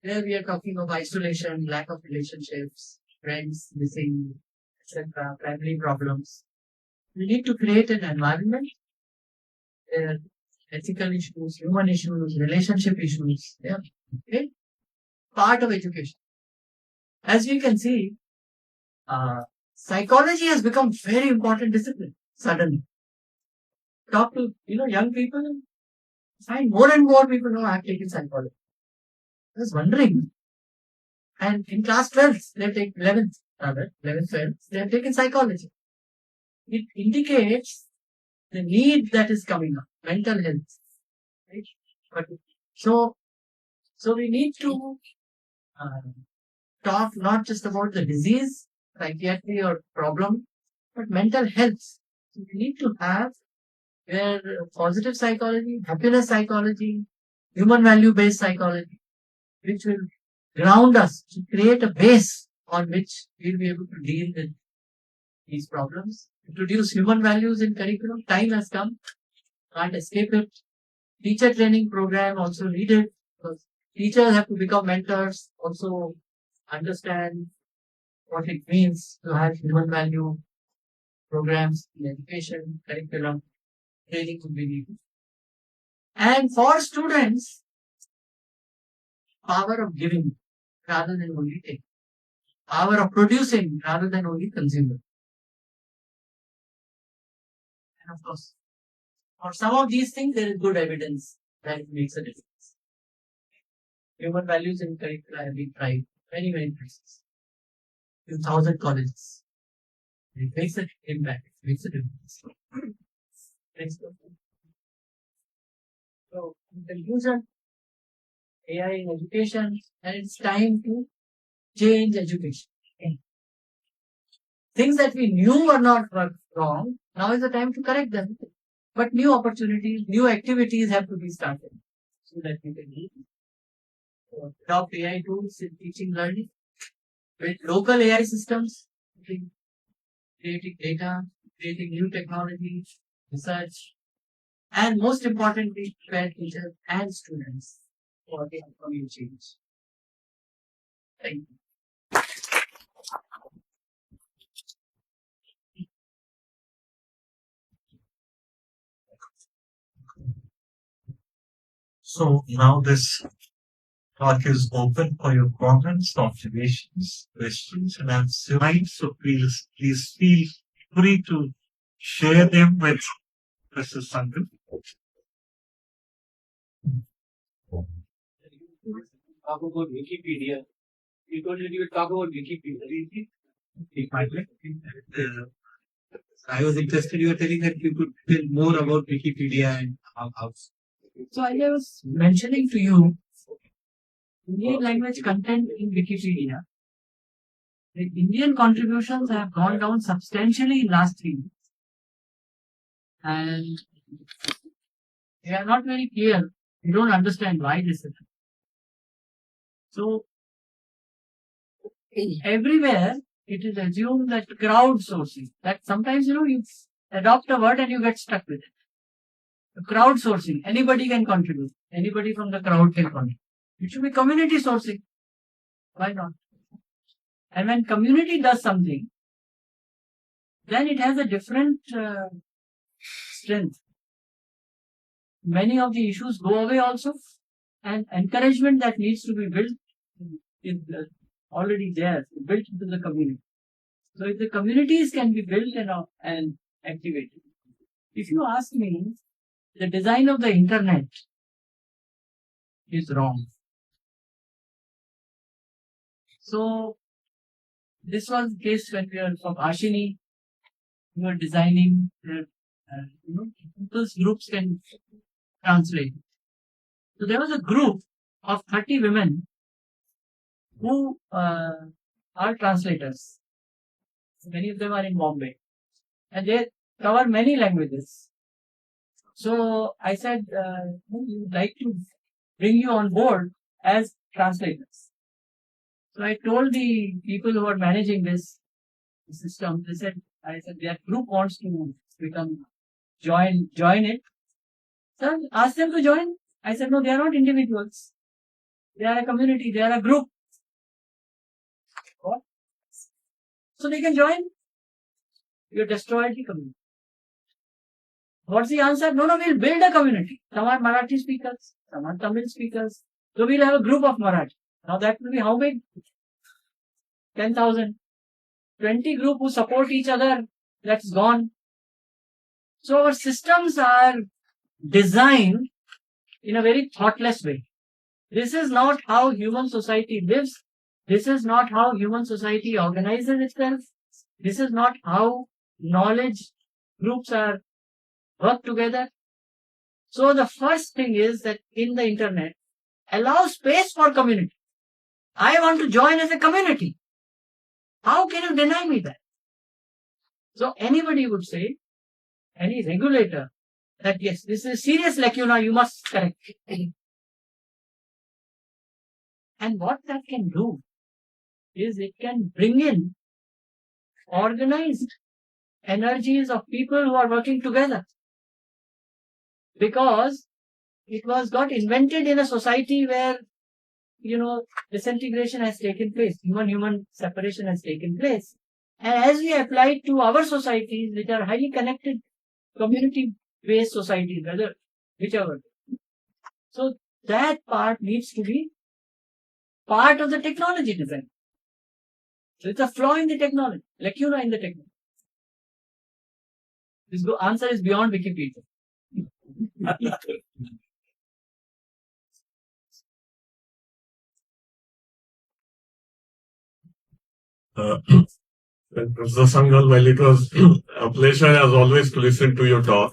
B: where we are talking of isolation, lack of relationships, friends missing, etc., family problems. We need to create an environment where ethical issues, human issues, relationship issues, yeah, okay, part of education. As we can see, psychology has become very important discipline suddenly. Talk to young people, find more and more people know I have taken psychology. I was wondering, and in class 12, they take 11th, 12th, they have taken psychology. It indicates the need that is coming up, mental health. Right? But so we need to talk not just about the disease, psychiatry or problem, but mental health. So we need to have where positive psychology, happiness psychology, human value based psychology, which will ground us to create a base on which we'll be able to deal with these problems. Introduce human values in curriculum. Time has come. Can't escape it. Teacher training program also needed because teachers have to become mentors, also understand what it means to have human value programs in education, curriculum, training would be needed. And for students, power of giving rather than only taking. Power of producing rather than only consuming. And of course, for some of these things, there is good evidence that it makes a difference. Human values in curricula have been tried many, many places. 2,000 colleges. It makes an impact. It makes a difference. Next question. So, in conclusion, AI in education, and it's time to change education. Things that we knew were not wrong, now is the time to correct them. But new opportunities, new activities have to be started so that we can adopt AI tools in teaching learning with local AI systems, creating data, creating new technologies, research, and most importantly, prepare teachers and students for the upcoming change. Thank you.
A: So now this talk is open for your comments, observations, questions, and answers. So please feel free to share them with Mr. Sangal.
D: Talk about Wikipedia. You told me you would talk about Wikipedia.
A: Uh,
D: I was interested. You were telling that you could tell more about Wikipedia and how.
B: So I was mentioning to you, Indian language content in Wikipedia. The Indian contributions have gone down substantially in last 3 years. And they are not very clear. We don't understand why this is. So everywhere it is assumed that crowdsourcing, that sometimes you adopt a word and you get stuck with it. Crowdsourcing, anybody can contribute. Anybody from the crowd can contribute. It should be community sourcing. Why not? And when community does something, then it has a different strength. Many of the issues go away also, and encouragement that needs to be built is already there, built into the community. So if the communities can be built and activated. If you ask me, the design of the internet is wrong. So this was the case when we were from Ashini, we were designing, people's groups can translate. So there was a group of 30 women who are translators. Many of them are in Bombay. And they cover many languages. So I said, we would like to bring you on board as translators. So I told the people who are managing this system, I said, their group wants to join it. Sir, ask them to join. I said, no, they are not individuals. They are a community, they are a group. What? So they can join. You destroyed the community. What's the answer? No, we'll build a community. Some are Marathi speakers, some are Tamil speakers. So we'll have a group of Marathi. Now that will be how big? 10,000. 20 group who support each other. That's gone. So our systems are designed in a very thoughtless way. This is not how human society lives. This is not how human society organizes itself. This is not how knowledge groups are work together. So the first thing is that in the internet, allow space for community. I want to join as a community. How can you deny me that? So anybody would say, any regulator, that yes, this is a serious lacuna, you must correct it. And what that can do is it can bring in organized energies of people who are working together. Because it got invented in a society where, disintegration has taken place, human separation has taken place. And as we apply it to our societies, which are highly connected, community-based societies, whichever. So that part needs to be part of the technology design. So it's a flaw in the technology, lacuna in the technology. This answer is beyond Wikipedia.
E: Professor Sangal, well, it was a pleasure as always to listen to your talk.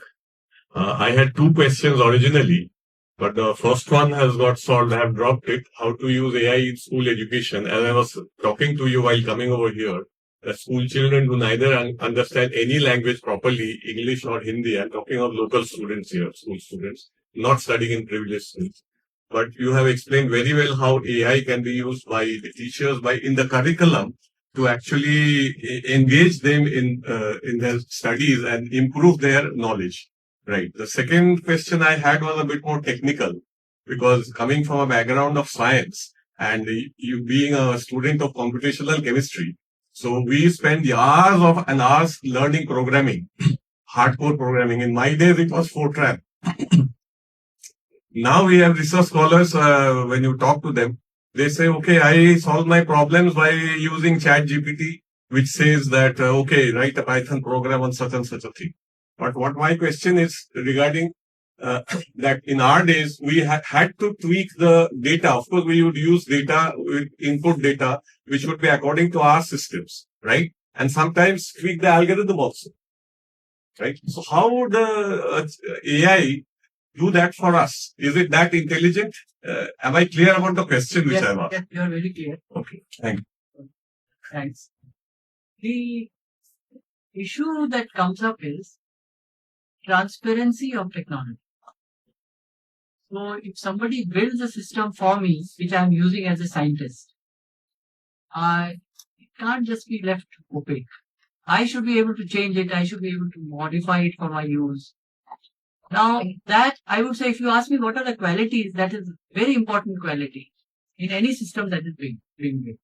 E: I had 2 questions originally, but the first one has got solved. I have dropped it. How to use AI in school education. As I was talking to you while coming over here, the school children do neither understand any language properly, English or Hindi. I'm talking of local students here, school students, not studying in privileged schools. But you have explained very well how AI can be used by the teachers in the curriculum to actually engage them in their studies and improve their knowledge. Right. The second question I had was a bit more technical, because coming from a background of science and you being a student of computational chemistry, so we spend hours learning programming, hardcore programming. In my days, it was Fortran. Now we have research scholars, when you talk to them, they say, okay, I solve my problems by using ChatGPT, which says that, okay, write a Python program on such and such a thing. But what my question is regarding that in our days, we had to tweak the data. Of course, we would use data, input data, which would be according to our systems, right? And sometimes tweak the algorithm also. right? So how would AI do that for us? Is it that intelligent? Am I clear about the question which
B: Yes,
E: I've asked?
B: yes, you are very clear.
E: Okay, thank you.
B: Thanks. The issue that comes up is transparency of technology. So if somebody builds a system for me, which I'm using as a scientist, it can't just be left opaque. I should be able to change it. I should be able to modify it for my use. Now that I would say, if you ask me what are the qualities, that is very important quality in any system that is being built.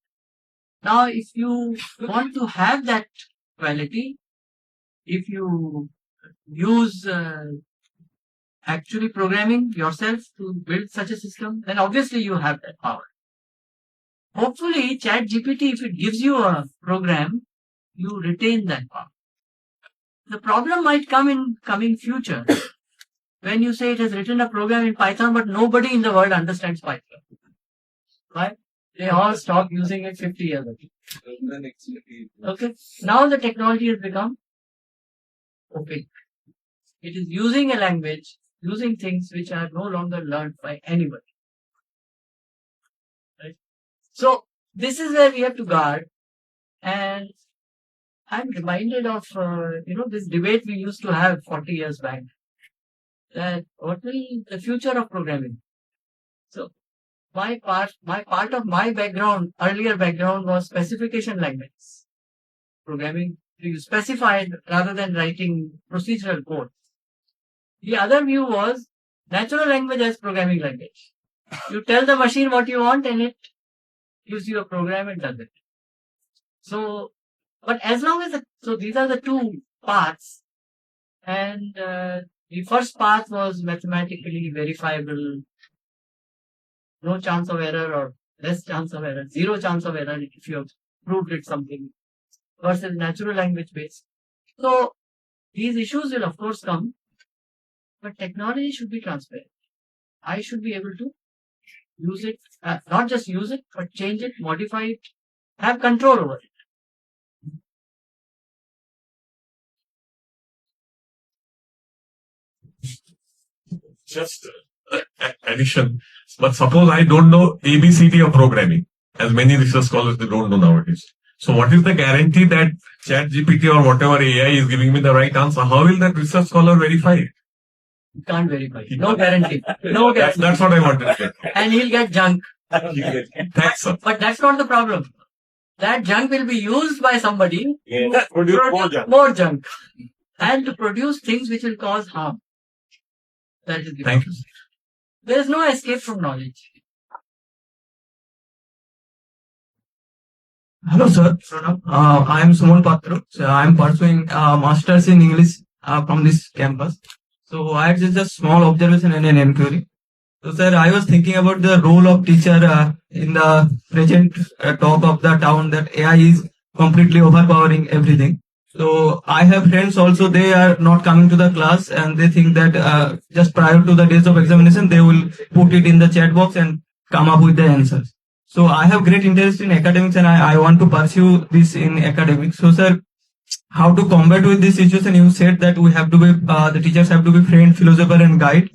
B: Now, if you want to have that quality, if you use actually programming yourself to build such a system, then obviously you have that power. Hopefully, ChatGPT, if it gives you a program, you retain that power. The problem might come in coming future when you say it has written a program in Python, but nobody in the world understands Python. Right? They all stopped using it 50 years ago. Okay. Now the technology has become opaque. It is using a language, using things which are no longer learned by anybody. Right? So this is where we have to guard. And I'm reminded of this debate we used to have 40 years back. That what will the future of programming? So my part of my background, earlier background, was specification language programming. You specified rather than writing procedural code. The other view was natural language as programming language. You tell the machine what you want and it gives you a program and does it. So, but as long as these are the two paths, and the first path was mathematically verifiable, no chance of error or less chance of error, zero chance of error if you have proved it something, versus natural language based. So these issues will of course come, but technology should be transparent. I should be able to use it, not just use it, but change it, modify it, have control over it.
E: Just addition. But suppose I don't know ABCD of programming, as many research scholars they don't know nowadays. So what is the guarantee that ChatGPT or whatever AI is giving me the right answer? How will that research scholar verify it?
B: You can't verify it. No guarantee. No guarantee.
E: That's what I wanted to get.
B: And he'll get junk.
E: Thanks, sir.
B: But that's not the problem. That junk will be used by somebody to
E: Produce
B: produce more junk and to produce things which will cause harm. That is the
E: Thank
B: problem.
E: you.
B: There is no escape from knowledge.
F: Hello, sir. I am Suman Patro. So I am pursuing Masters in English from this campus. So I had just a small observation and an inquiry. So, sir, I was thinking about the role of teacher in the present talk of the town that AI is completely overpowering everything. So I have friends also, they are not coming to the class and they think that just prior to the days of examination, they will put it in the chat box and come up with the answers. So I have great interest in academics and I want to pursue this in academics. So, sir, how to combat with this situation? You said that we have to be, the teachers have to be friend, philosopher and guide.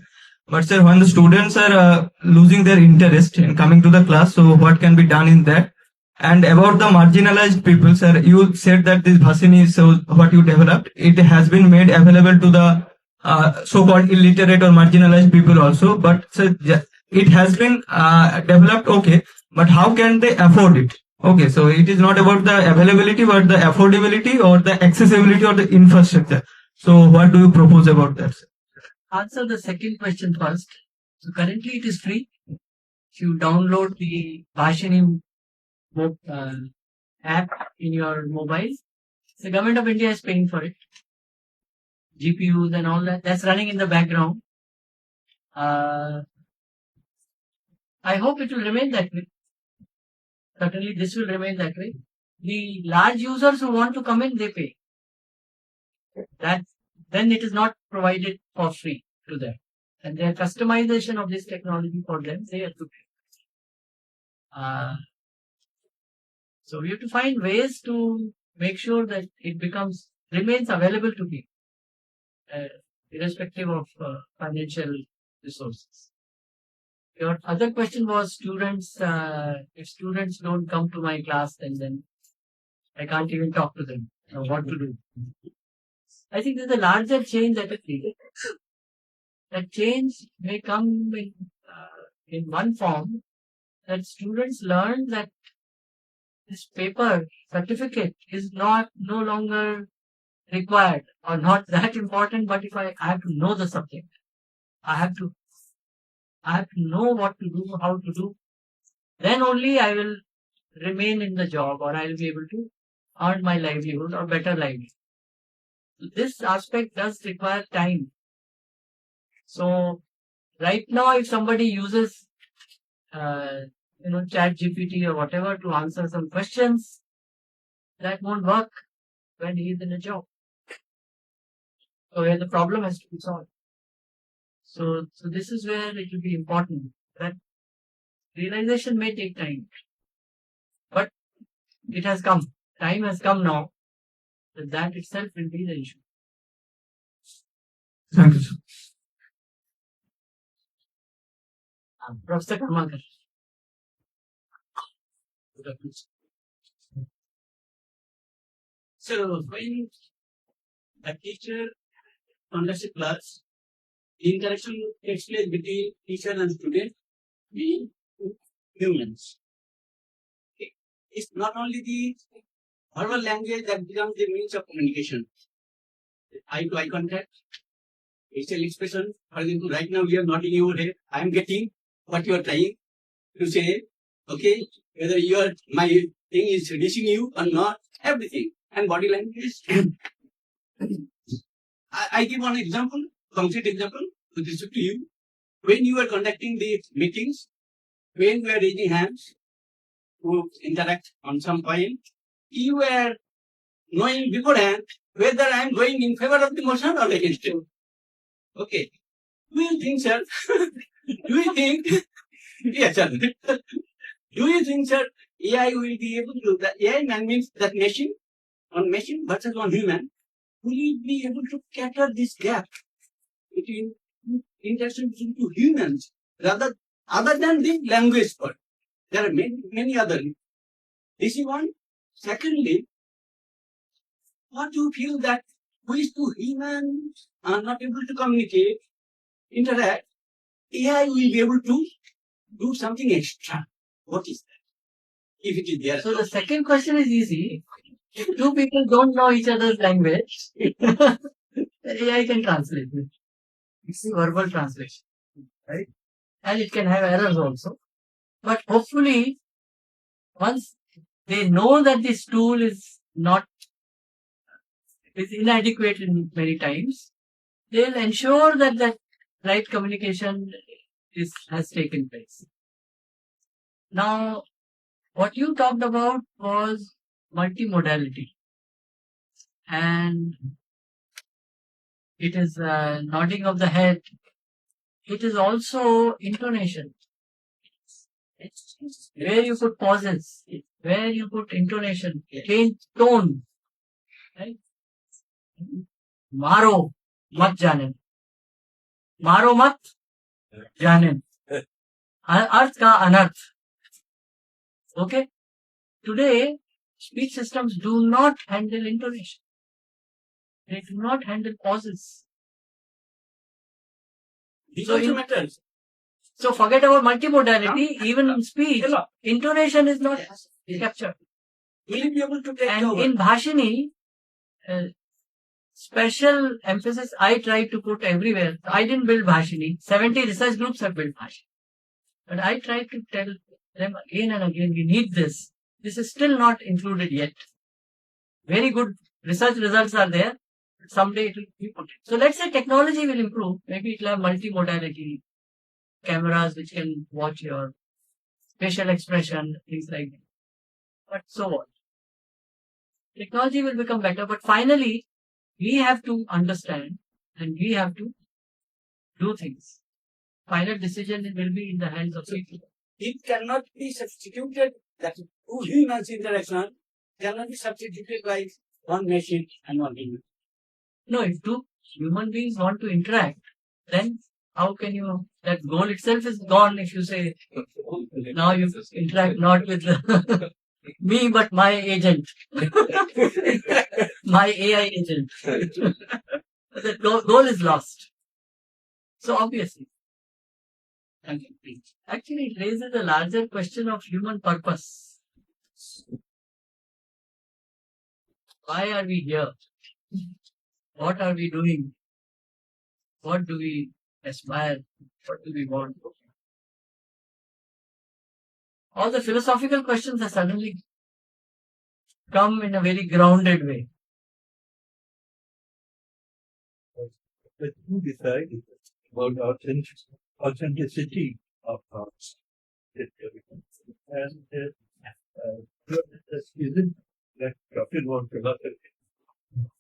F: But sir, when the students are losing their interest in coming to the class, so what can be done in that? And about the marginalized people, sir, you said that this Bhasini, so what you developed, it has been made available to the so-called illiterate or marginalized people also. But sir, it has been developed, okay. But how can they afford it? Okay, so it is not about the availability, but the affordability or the accessibility or the infrastructure. So what do you propose about that, sir?
B: Answer the second question first. So currently it is free. If you download the Bhashini app in your mobile, the government of India is paying for it. GPUs and all that. That's running in the background. I hope it will remain that way. Certainly this will remain that way. The large users who want to come in, they pay. Then it is not provided for free to them. And their customization of this technology for them, they have to pay. So we have to find ways to make sure that it remains available to people. irrespective of financial resources. Your other question was students. If students don't come to my class, then I can't even talk to them. What to do? I think there's a larger change that is needed. That change may come in one form that students learn that this paper certificate is no longer required or not that important. But if I have to know the subject, I have to know what to do, how to do. Then only I will remain in the job, or I will be able to earn my livelihood or better livelihood. This aspect does require time. So right now, if somebody uses, Chat GPT or whatever to answer some questions, that won't work when he is in a job. So where the problem has to be solved. So this is where it will be important. That realization may take time, but it has come. Time has come now. That itself will be the issue.
F: Thank you, sir.
B: Professor Karmakar.
G: So when a teacher conducts a class, the interaction takes place between teacher and student, being humans. It's not only the verbal language that becomes the means of communication. Eye to eye contact, facial expression. For example, right now we are nodding your head. I am getting what you are trying to say. Okay, whether my thing is reaching you or not, everything. And body language. I give one example, concrete example with respect to you. When you are conducting the meetings, when we are raising hands to interact on some point, you are knowing beforehand whether I am going in favor of the motion or against it. Okay. Do you think, sir? Do you think? Yes, sir. Do you think, sir, AI will be able to do that? AI man means that machine versus on human. Will it be able to cater this gap between interaction between two humans other than the language part? There are many other. This is one. Secondly, what do you feel that which two humans are not able to communicate, interact, AI will be able to do something extra? What is that? If it is there.
B: So the second question is easy. If two people don't know each other's language, AI can translate it. It's verbal translation, right? And it can have errors also. But hopefully, once they know that this tool is inadequate in many times, they'll ensure that the right communication has taken place. Now, what you talked about was multimodality, and it is nodding of the head. It is also intonation. It's where you put pauses, where you put intonation, change tone. Right? मारो मत जाने, मारो मत जाने, अर्थ का अनर्थ. Okay? Today, speech systems do not handle intonation. They do not handle pauses.
G: This also matters.
B: So forget about multimodality. Even in speech, intonation is not captured.
G: Will you be able to take
B: And
G: over?
B: in Bhashini, special emphasis I try to put everywhere. I didn't build Bhashini. 70 research groups have built Bhashini. But I try to tell them again and again, we need this. This is still not included yet. Very good research results are there. But someday it will be put in. So let's say technology will improve. Maybe it will have multimodality. Cameras which can watch your facial expression, things like that. But so what? Technology will become better, but finally, we have to understand and we have to do things. Final decision will be in the hands of people.
G: It cannot be substituted, that two humans interaction cannot be substituted by one machine and one human.
B: No, if two human beings want to interact, then how can you, that goal itself is gone if you say, now you interact not with me, but my agent, my AI agent. The goal is lost. So obviously, actually it raises a larger question of human purpose. Why are we here? What are we doing? What do we aspire? What do we want? All the philosophical questions have suddenly come in a very grounded way.
A: But who decided about authenticity of thoughts? And isn't that talking about philosophy?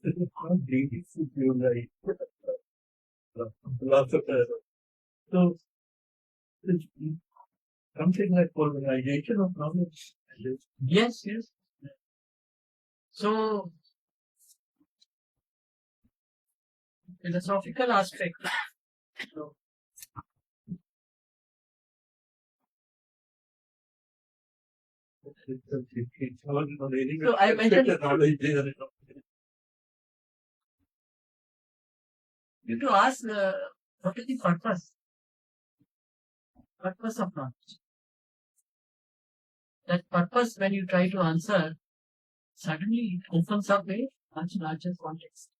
A: It is not really to feel like philosopher. So it's something like organization of knowledge.
B: Yes, yes. So, philosophical aspect. So, So I mentioned- you to ask what is the purpose? Purpose of knowledge. That purpose, when you try to answer, suddenly it opens up a much larger context.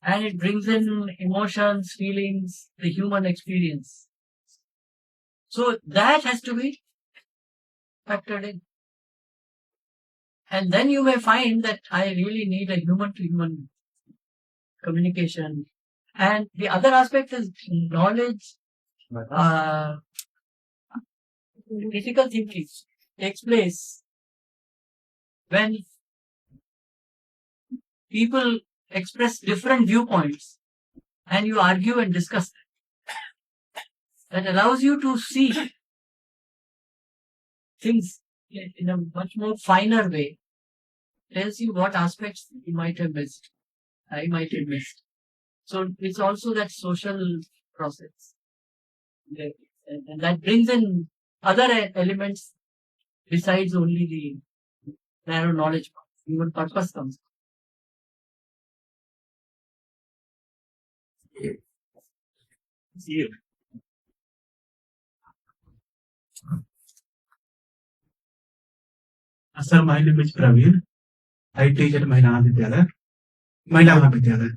B: And it brings in emotions, feelings, the human experience. So that has to be factored in. And then you may find that I really need a human to human communication. And the other aspect is knowledge, critical thinking takes place when people express different viewpoints and you argue and discuss them. That allows you to see things in a much more finer way. Tells you what aspects you might have missed, I might have missed. So it's also that social process. And that brings in other elements besides only the narrow knowledge part. Human purpose comes.
A: Here.
D: Sir, my name is Praveen. I teach at Mahila Mahavidyalaya.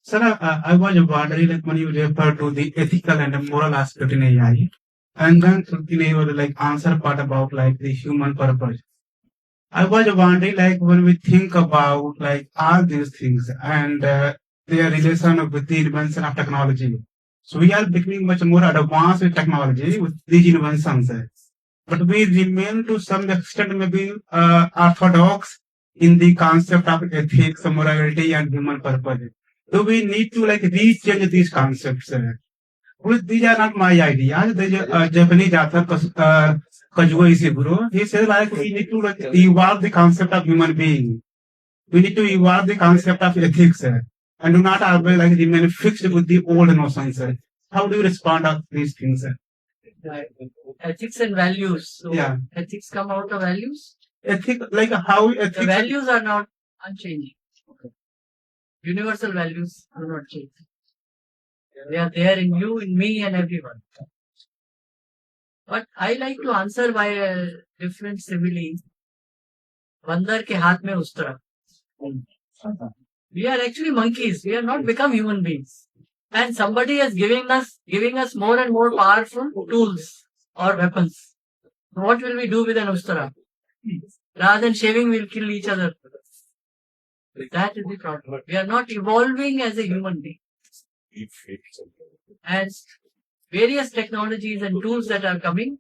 D: Sir, I was wondering, like, when you refer to the ethical and moral aspect in AI, and then in was like answer part about like the human purpose. I was wondering, like, when we think about like all these things and their relation with the invention of technology. So we are becoming much more advanced with technology with these inventions. But we remain to some extent maybe orthodox in the concept of ethics, morality, and human purpose. So we need to like rechange these concepts. Well, these are not my ideas. There's a Japanese author, Kazuo Ishiguro. He says like we need to like evolve the concept of human being. We need to evolve the concept of ethics and do not always like remain fixed with the old notions. How do you respond to these things?
B: Ethics and values. So
D: Yeah.
B: ethics come out of values.
D: Ethics, like how ethics.
B: The values are not unchanging. Universal values do not change. They are there in you, in me, and everyone. But I like to answer by a different simile. Bandar ke haath mein ustra. We are actually monkeys. We have not become human beings. And somebody is giving us more and more powerful tools or weapons. What will we do with an ustra? Rather than shaving, we'll kill each other. That is the problem. We are not evolving as a human being. And various technologies and tools that are coming,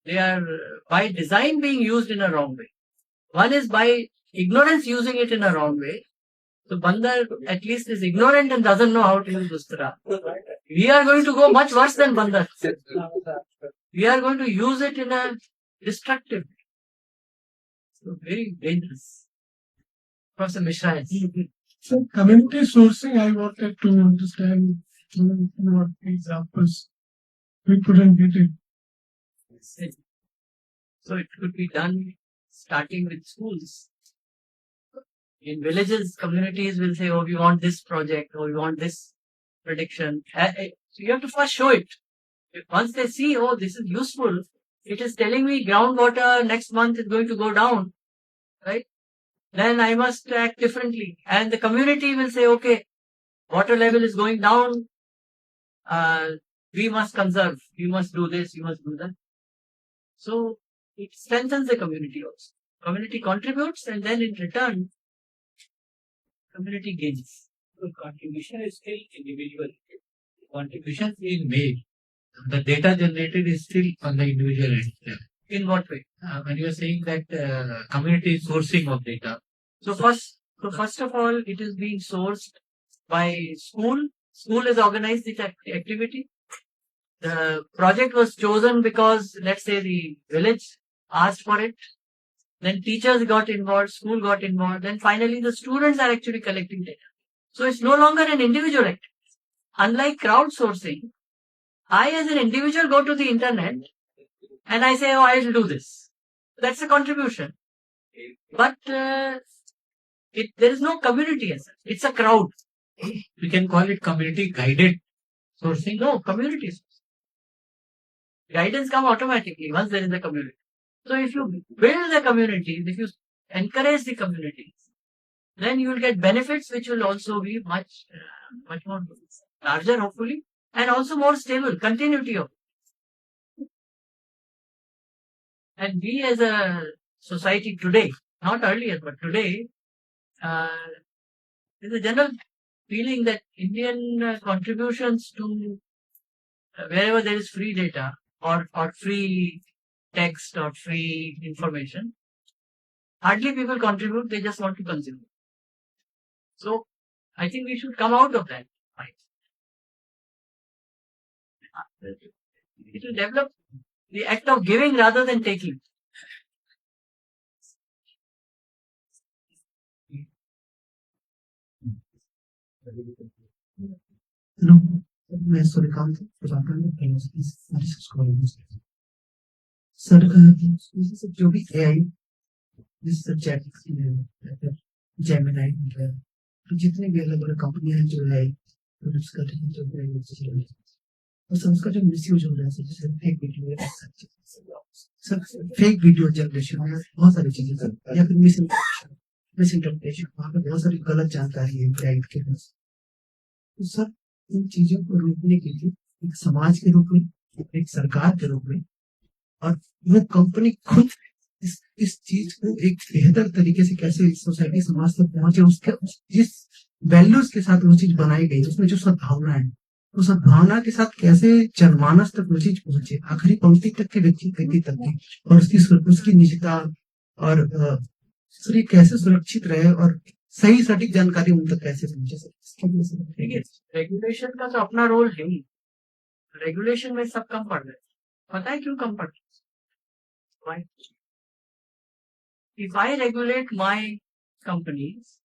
B: they are by design being used in a wrong way. One is by ignorance using it in a wrong way. So Bandar at least is ignorant and doesn't know how to use Ustra. We are going to go much worse than Bandar. We are going to use it in a destructive way. So very dangerous. Professor Mishra.
H: So community sourcing, I wanted to understand what examples we couldn't get it.
B: So it could be done starting with schools. In villages, communities will say, oh, we want this project, or we want this prediction. So you have to first show it. Once they see, oh, this is useful, it is telling me groundwater next month is going to go down, right? Then I must act differently. And the community will say, okay, water level is going down. We must conserve. We must do this. We must do that. So it strengthens the community also. Community contributes, and then in return, community gains.
I: So contribution is still individual. Contribution is being made. The data generated is still on the individual end.
B: In what way?
I: When you are saying that community sourcing of data.
B: So first of all, it is being sourced by school. School has organized the activity. The project was chosen because, let's say, the village asked for it. Then teachers got involved, school got involved. Then finally, the students are actually collecting data. So it's no longer an individual activity. Unlike crowdsourcing, I as an individual go to the internet and I say, oh, I will do this. That's a contribution. But there is no community as such. It's a crowd.
I: We can call it community guided sourcing.
B: No, community sourcing. Guidance comes automatically once there is a community. So if you build the communities, if you encourage the communities, then you will get benefits which will also be much more larger, hopefully, and also more stable, continuity of. And we as a society today, not earlier, but today, there's a general feeling that Indian contributions to wherever there is free data or free text or free information, hardly people contribute, they just want to consume. So I think we should come out of that. It will develop the act of giving rather than taking.
D: No, मैं Suryakant sir जो भी AI जैसे chat Gemini तो जितनी भी अलग अलग कंपनियां हैं जो है प्रोड्यूस कर रही हैं जो है और सर उसका जो मिसयूज हो रहा है जैसे fake video sir fake video generation में बहुत सारी चीजें सर या फिर मिसइंटरप्रिटेशन वहाँ पे बहुत सारी गलत जानकारी है क्लाइंट के पास तो सर इन चीजों को रोकने के लिए एक समाज के रूप में एक सरकार के रूप में और वो कंपनी खुद इस चीज को एक बेहतर तरीके से कैसे सोसाइटी समाज तक पहुंचे उसके जिस वैल्यूज के साथ वो चीज बनाई गई उसमें जो सद्भावना है तो सद्भावना के साथ कैसे जनमानस तक वो चीज पहुंचे आखिरी पंक्ति तक के व्यक्ति तक की और उसकी निजता और सर ये कैसे सुरक्षित रहे और सही सटीक जानकारी उन तक कैसे पहुंचे सर
B: देखिए रेगुलेशन का तो अपना रोल है ही रेगुलेशन में सब कम पड़ रहे पता है क्यों कम पड़ रहे If I regulate my companies,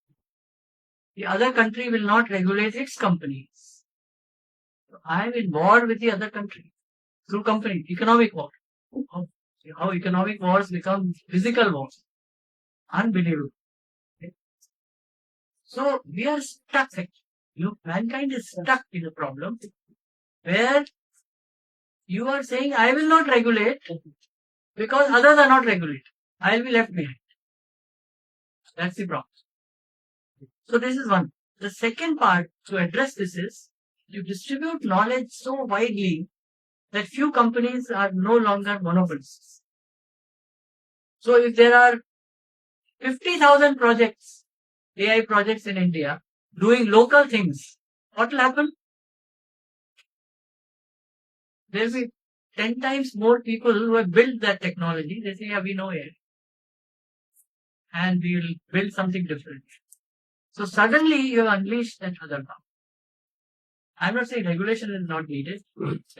B: the other country will not regulate its companies. So I am in war with the other country through company, economic war. How economic wars become physical wars. Unbelievable. Okay. So we are stuck. Mankind is stuck in a problem where you are saying, I will not regulate because others are not regulated. I will be left behind. That's the problem. So this is one. The second part to address this is you distribute knowledge so widely that few companies are no longer monopolists. So if there are 50,000 projects, AI projects in India, doing local things, what will happen? There will be 10 times more people who have built that technology. They say, yeah, we know it. And we will build something different. So suddenly you have unleashed that other power. I'm not saying regulation is not needed.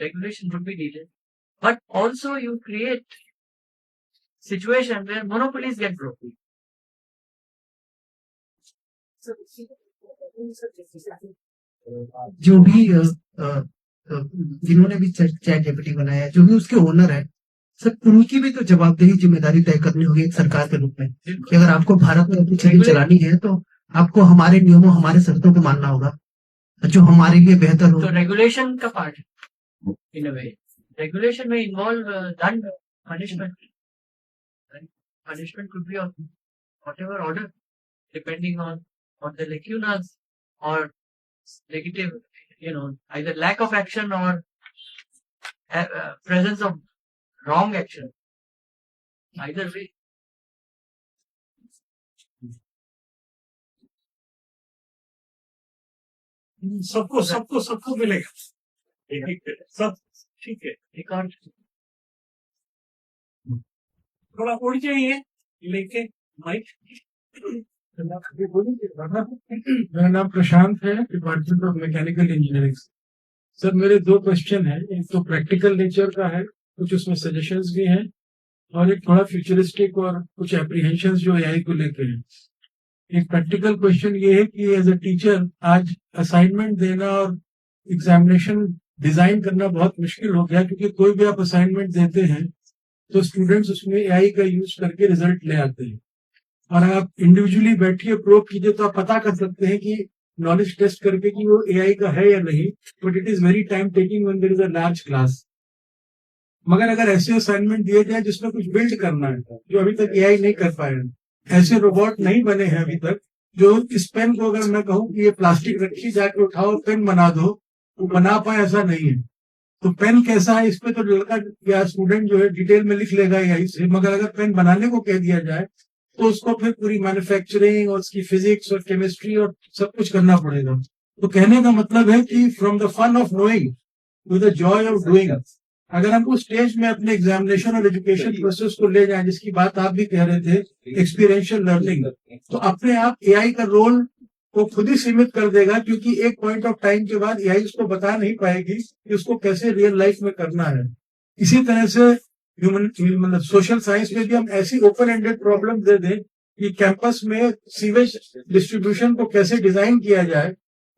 B: Regulation would be needed. But also you create situation where monopolies get broken. So
J: जो भी जिन्होंने भी chat GPT बनाया है, जो भी उसके owner है, सर उनकी भी तो जवाबदेही जिम्मेदारी तय करनी होगी एक सरकार के रूप में कि अगर आपको भारत में अपनी चीजें चलानी है तो आपको हमारे नियमों हमारे शर्तों को मानना होगा जो हमारे लिए बेहतर हो।
B: तो रेगुलेशन का part in a way regulation में इन्वॉल्व दंड punishment could be of whatever order depending on the lacunas or negative, either lack of action or presence of wrong action. Either way.
A: सबको मिलेगा सब ठीक है।
B: एक और
A: थोड़ा उड़ जाइए लेके माइक।
H: मेरा नाम प्रशांत है, department of mechanical engineering. Sir मेरे दो क्वेश्चन है, एक तो प्रैक्टिकल नेचर का है, कुछ उसमें सजेशंस भी हैं, और एक थोड़ा फ्यूचरिस्टिक और कुछ एप्रीहेंशन जो एआई को लेके हैं। एक प्रैक्टिकल क्वेश्चन ये है कि एज अ टीचर आज असाइनमेंट देना और एग्जामिनेशन डिजाइन करना बहुत मुश्किल हो गया, क्योंकि कोई भी आप असाइनमेंट देते हैं तो स्टूडेंट्स उसमें एआई का यूज करके रिजल्ट ले आते हैं, और आप इंडिविजुअली बैठिए प्रोब कीजिए तो आप पता कर सकते हैं कि नॉलेज टेस्ट करके कि वो एआई का है या नहीं, but it is very time taking when there is a large class. मगर अगर ऐसे असाइनमेंट दिए जाए जिसमें कुछ बिल्ड करना है जो अभी तक एआई नहीं कर पाए, ऐसे रोबोट नहीं बने हैं अभी तक, जो इस पेन को अगर मैं कहूँ कि ये प्लास्टिक रखी जाके उठाओ पेन बना दो, तो बना पाए ऐसा नहीं है। तो पेन कैसा है इस पे तो लड़का या स्टूडेंट जो है डिटेल में लिख लेगा एआई से, मगर अगर पेन बनाने को कह दिया जाए तो उसको फिर पूरी मैन्युफैक्चरिंग और उसकी फिजिक्स और केमिस्ट्री और सब कुछ करना पड़ेगा। तो कहने का मतलब है कि from the fun of knowing to the joy of doing, अगर हम उस स्टेज में अपने एग्जामिनेशन और एजुकेशन प्रोसेस को ले जाएं, जिसकी बात आप भी कह रहे थे, एक्सपीरियंशियल लर्निंग, तो अपने आप एआई का रोल को खुद ही सीमित कर देगा, क्योंकि एक पॉइंट ऑफ टाइम के बाद एआई उसको बता नहीं पाएगी कि उसको कैसे रियल लाइफ में करना है। इसी तरह से ह्यूमन मतलब सोशल साइंस में भी हम ऐसी ओपन एंडेड प्रॉब्लम दे दें कि कैंपस में सीवेज डिस्ट्रीब्यूशन को कैसे डिजाइन किया जाए,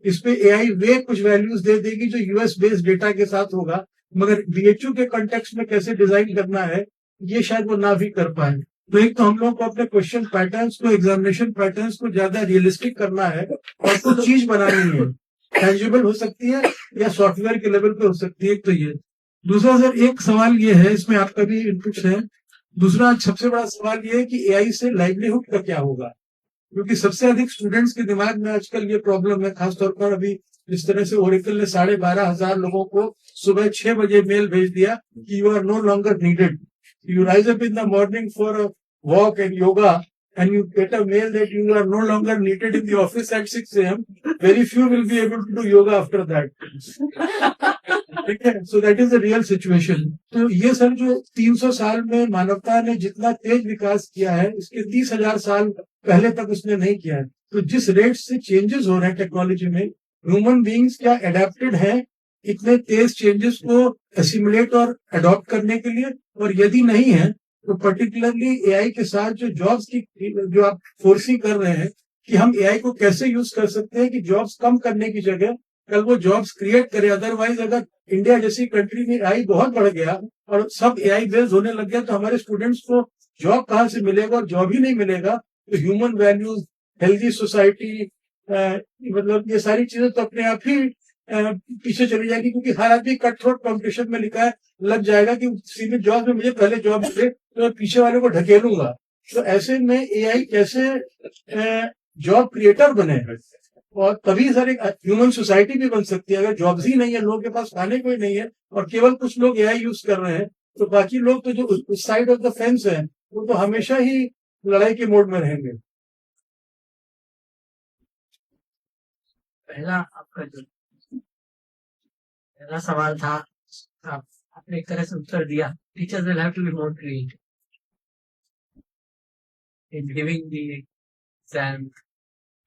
H: इस पे एआई वे कुछ वैल्यूज दे देगी जो यूएस बेस्ड डेटा के साथ होगा, मगर बीएचयू के कॉन्टेक्स्ट में कैसे डिजाइन करना है ये शायद वो ना भी कर पाए। तो एक तो हम लोग को अपने क्वेश्चन पैटर्न्स को, एग्जामिनेशन पैटर्न्स को ज्यादा रियलिस्टिक करना है और कुछ चीज बनानी है, टेंजिबल हो सकती है या सॉफ्टवेयर के लेवल पे हो सकती है। तो ये दूसरा सर एक सवाल ये है, इसमें आपका भी इनपुट है। दूसरा सबसे बड़ा सवाल ये है कि एआई से लाइवलीहुड का क्या होगा, क्योंकि सबसे अधिक स्टूडेंट्स के दिमाग में आजकल ये प्रॉब्लम है, खासतौर पर अभी जिस तरह से ओरेकल ने 12,500 लोगों को सुबह 6 बजे मेल भेज दिया कि you are no longer needed, you rise up in the morning for a walk and yoga and you get a mail that you are no longer needed in the office at 6 a.m. Very few will be able to do yoga after that. ठीक है, so that is the real situation. तो ये sir जो 300 साल में मानवता ने जितना तेज विकास किया है, इसके 30,000 साल पहले तक उसने नहीं किया है। तो जिस रेट से चेंजेस हो रहे हैं टेक्नोलॉजी में, ह्यूमन बींग्स क्या एडेप्टेड है इतने तेज चेंजेस को एसिमुलेट और अडॉप्ट करने के लिए, और यदि नहीं है तो पर्टिकुलरली एआई के साथ जो जॉब्स की जो आप फोर्सिंग कर रहे हैं कि हम एआई को कैसे यूज कर सकते हैं कि जॉब्स कम करने की जगह कल वो जॉब्स क्रिएट करे। अदरवाइज अगर इंडिया जैसी कंट्री में एआई बहुत बढ़ गया और सब एआई बेस्ड होने लग गया तो हमारे स्टूडेंट्स को जॉब कहाँ से मिलेगा, और जॉब ही नहीं मिलेगा तो ह्यूमन वैल्यूज, हेल्दी सोसाइटी, मतलब ये सारी चीजें तो अपने आप ही पीछे चली जाएगी, क्योंकि हर आदमी कट थ्रोट कॉम्पिटिशन में लिखा है लग जाएगा कि सीमित जॉब में मुझे पहले जॉब मिले तो मैं पीछे वाले को ढकेलूंगा। तो ऐसे में एआई कैसे जॉब क्रिएटर बने, और तभी सर एक ह्यूमन सोसाइटी भी बन सकती है। अगर जॉब्स ही नहीं है, लोगों के पास खाने को ही नहीं है और केवल कुछ लोग एआई यूज कर रहे हैं, तो बाकी लोग तो जो उस साइड ऑफ द फेंस है वो तो हमेशा ही लड़ाई के मोड में रहेंगे।
B: पहला आपका जो पहला सवाल था, आपने एक तरह से उत्तर दिया। Teachers will have to be more creative in giving the exam,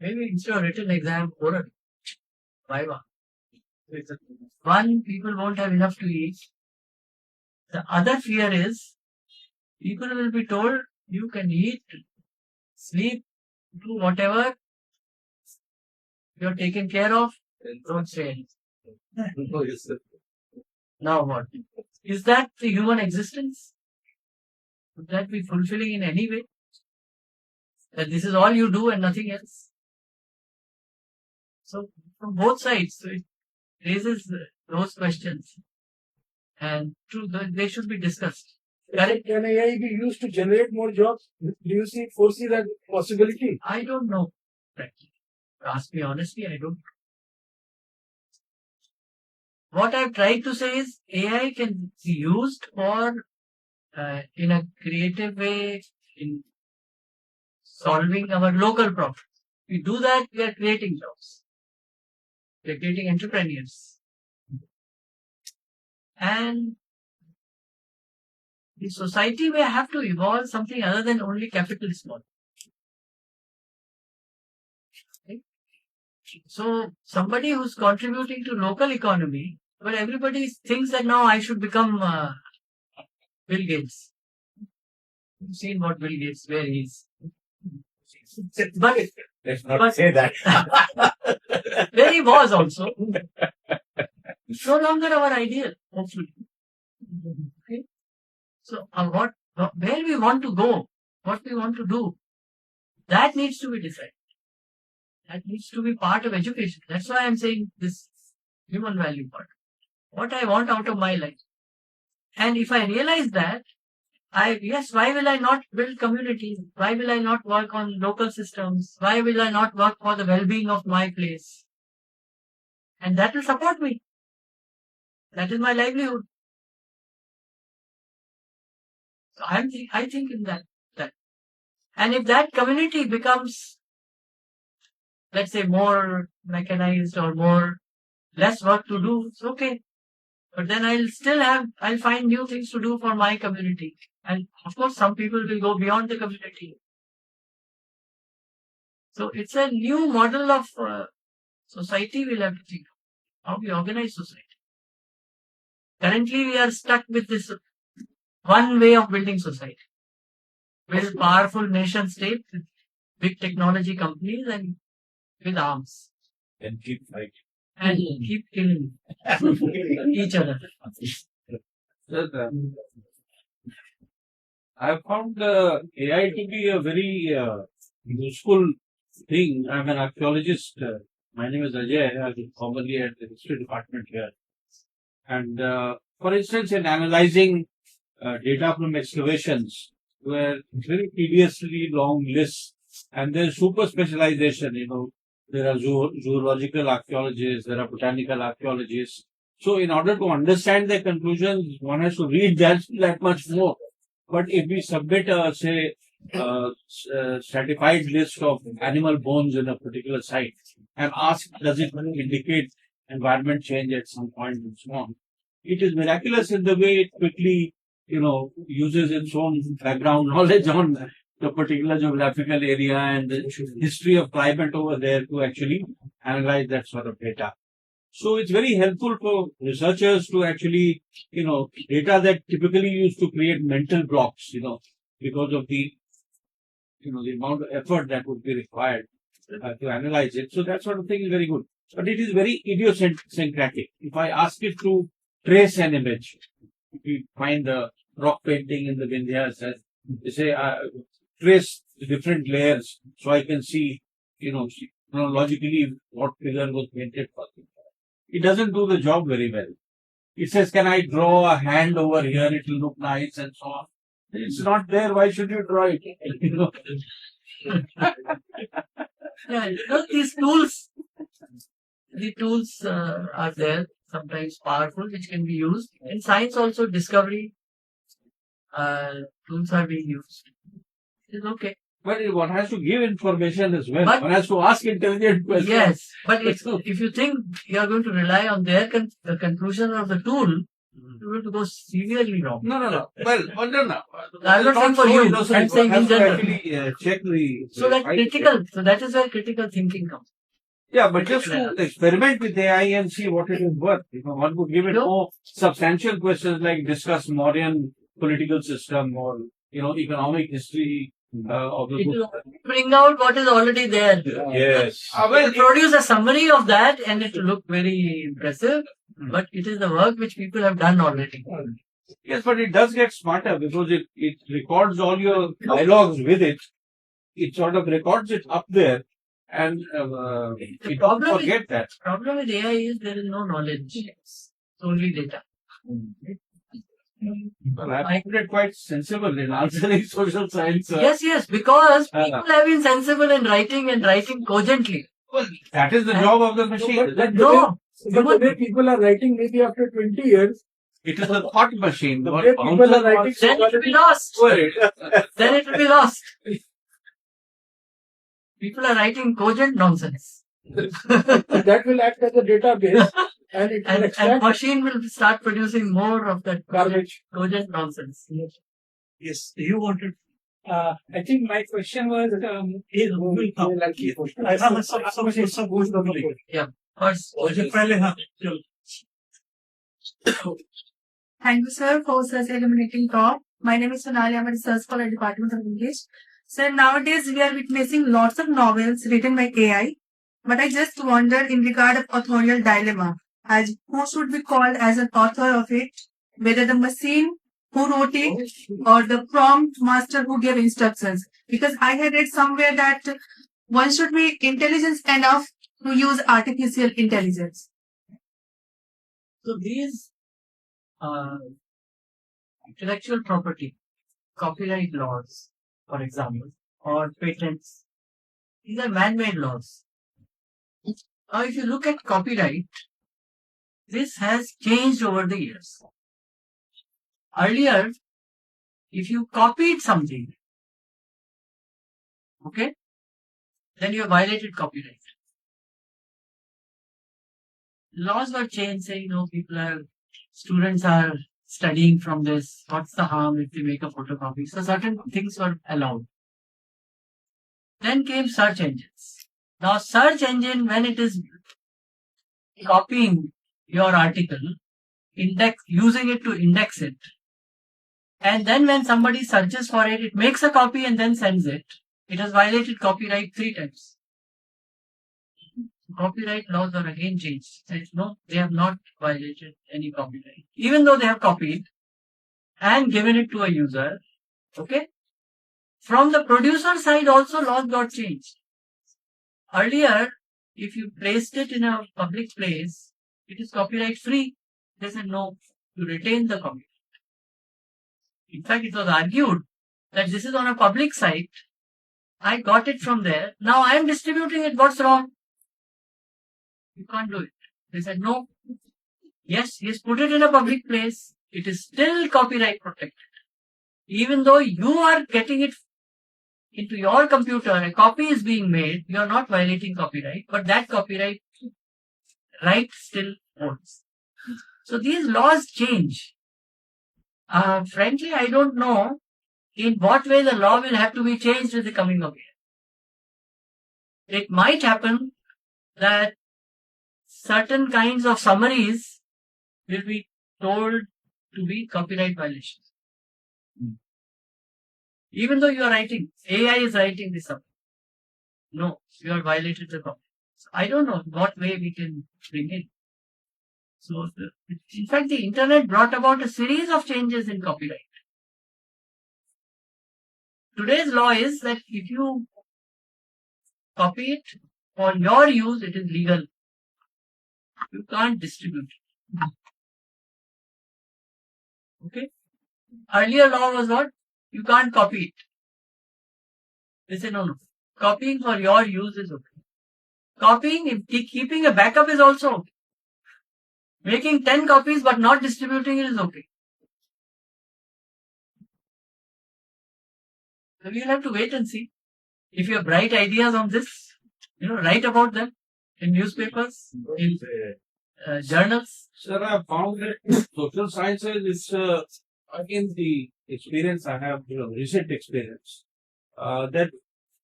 B: maybe instead of written exam, oral, viva. One, people won't have enough to eat. The other fear is people will be told you can eat, sleep, do whatever, You're taken care of, don't say anything. Now what? Is that the human existence? Would that be fulfilling in any way? That this is all you do and nothing else? So from both sides, so it raises those questions, and they should be discussed. Correct?
H: Can AI be used to generate more jobs? Do you foresee that possibility?
B: I don't know. Frankly. Ask me honestly, I don't. What I've tried to say is AI can be used for in a creative way in solving our local problems. We do that, we are creating jobs. We are creating entrepreneurs. And the society may have to evolve something other than only capitalist model. Okay? So somebody who's contributing to local economy, but everybody thinks that now I should become Bill Gates. You've seen what Bill Gates, where he is. But
I: Let's not say that.
B: where he was also. It's no longer our ideal, hopefully. Okay? So where we want to go, what we want to do, that needs to be decided. That needs to be part of education. That's why I'm saying this human value part. What I want out of my life. And if I realize that, why will I not build communities? Why will I not work on local systems? Why will I not work for the well-being of my place? And that will support me. That is my livelihood. So I think in that. And if that community becomes, let's say, more mechanized or less work to do, it's okay. But then I'll find new things to do for my community. And of course, some people will go beyond the community. So it's a new model of society we'll have to think of, how we organize society. Currently, we are stuck with this one way of building society. With powerful nation states, with big technology companies, and with arms.
I: And keep fighting.
B: And keep killing each other.
K: I found AI to be a very useful thing. I'm an archaeologist. My name is Rajeev. I'm formerly at the history department here. And for instance, in analyzing data from excavations, where very tediously long lists, and there's super specialization. There are zoological archaeologists, there are botanical archaeologists. So in order to understand their conclusions, one has to read that much more. But if we submit a stratified list of animal bones in a particular site and ask, does it indicate environment change at some point and so on, it is miraculous in the way it quickly, uses its own background knowledge on the particular geographical area and the history of climate over there to actually analyze that sort of data. So it's very helpful for researchers to actually, data that typically used to create mental blocks, because of the amount of effort that would be required to analyze it. So that sort of thing is very good. But it is very idiosyncratic. If I ask it to trace an image, if we find the rock painting in the Vindhyas, they say, trace the different layers so I can see, chronologically what figure was painted for. It doesn't do the job very well. It says, can I draw a hand over here? It will look nice and so on. It's not there. Why should you draw it?
B: Yeah, these tools, the tools are there, sometimes powerful, which can be used. In science also, discovery tools are being used. It's okay.
K: But one has to give information as well.
B: But-
K: One has to ask intelligent questions.
B: Yes, but if you think you are going to rely on their the conclusion of the tool, you're going to go severely wrong.
K: No. Well, no.
B: I'm not saying for
K: so
B: you,
K: innocent.
B: I'm saying
K: One
B: in
K: has to
B: general.
K: actually check the.
B: So that is where critical thinking comes.
K: Yeah, but just to experiment with AI and see what it is worth. One could give it
B: No.
K: more substantial questions like discuss Mauryan political system or, economic history of the
B: It
K: book.
B: will bring out what is already there.
E: Yes.
B: It will produce a summary of that and it will look very impressive, but it is the work which people have done already.
K: Yes, but it does get smarter because it records all your dialogues with it. It sort of records it up there, and it don't
B: problem
K: forget that.
B: Problem with AI is there is no knowledge. It's only data.
K: Well, I find it quite sensible in answering social science.
B: Yes, because people have been sensible in writing and writing cogently.
K: Well, that is the job of the machine.
H: but-
K: isn't it?
B: No,
H: But the way people are writing, maybe after 20 years,
K: It is a thought machine.
H: the
K: What
H: way people
K: bounces
H: are writing,
K: on-
B: then it will be lost.
K: Wait.
B: Then it will be lost. People are writing cogent nonsense.
H: that will act as a database and it will
B: And
H: extract
B: machine will start producing more of that
H: garbage.
B: cogent nonsense.
A: Yes, you wanted.
H: I think my question was,
A: will come. ऐसा मैं सब पूछ दूंगा।
B: First,
A: और जो पहले हाँ चलो
C: Thank you, sir, for such illuminating talk. My name is Sonali. I'm a research scholar at Department of English. Sir, nowadays we are witnessing lots of novels written by AI, but I just wonder in regard of authorial dilemma, as who should be called as an author of it, whether the machine who wrote it or the prompt master who gave instructions. Because I had read somewhere that one should be intelligent enough to use artificial intelligence.
B: so these intellectual property, copyright laws, for example, or patents, these are man-made laws. Now, if you look at copyright, this has changed over the years. Earlier, if you copied something, okay, then you violated copyright. Laws were changed saying, no, students are studying from this. What's the harm if they make a photocopy? So certain things were allowed. Then came search engines. Now, search engine, when it is copying your article, using it to index it, and then when somebody searches for it, it makes a copy and then sends it. It has violated copyright 3 times. Copyright laws are again changed. Says no, they have not violated any copyright, even though they have copied and given it to a user. Okay. From the producer side also laws got changed. Earlier, if you placed it in a public place, it is copyright free. They said no, you retain the copyright. In fact, it was argued that this is on a public site. I got it from there. Now I am distributing it. What's wrong? You can't do it. They said no. Yes, he's put it in a public place. It is still copyright protected. Even though you are getting it into your computer, a copy is being made, you are not violating copyright, but that copyright right still holds. So these laws change. Frankly, I don't know in what way the law will have to be changed with the coming of AI. It might happen that certain kinds of summaries will be told to be copyright violations. Even though you are writing, AI is writing this up. No, you are violated the copyright. So I don't know what way we can bring in. So, in fact, the internet brought about a series of changes in copyright. Today's law is that if you copy it for your use, it is legal. You can't distribute it. Okay? Earlier law was what? You can't copy it. They say no. Copying for your use is okay. Copying, keeping a backup is also okay. Making 10 copies but not distributing it is okay. So we'll have to wait and see. If you have bright ideas on this, write about them in newspapers, in journals.
K: Sir, I found that social sciences is, again, the experience I have, recent experience, that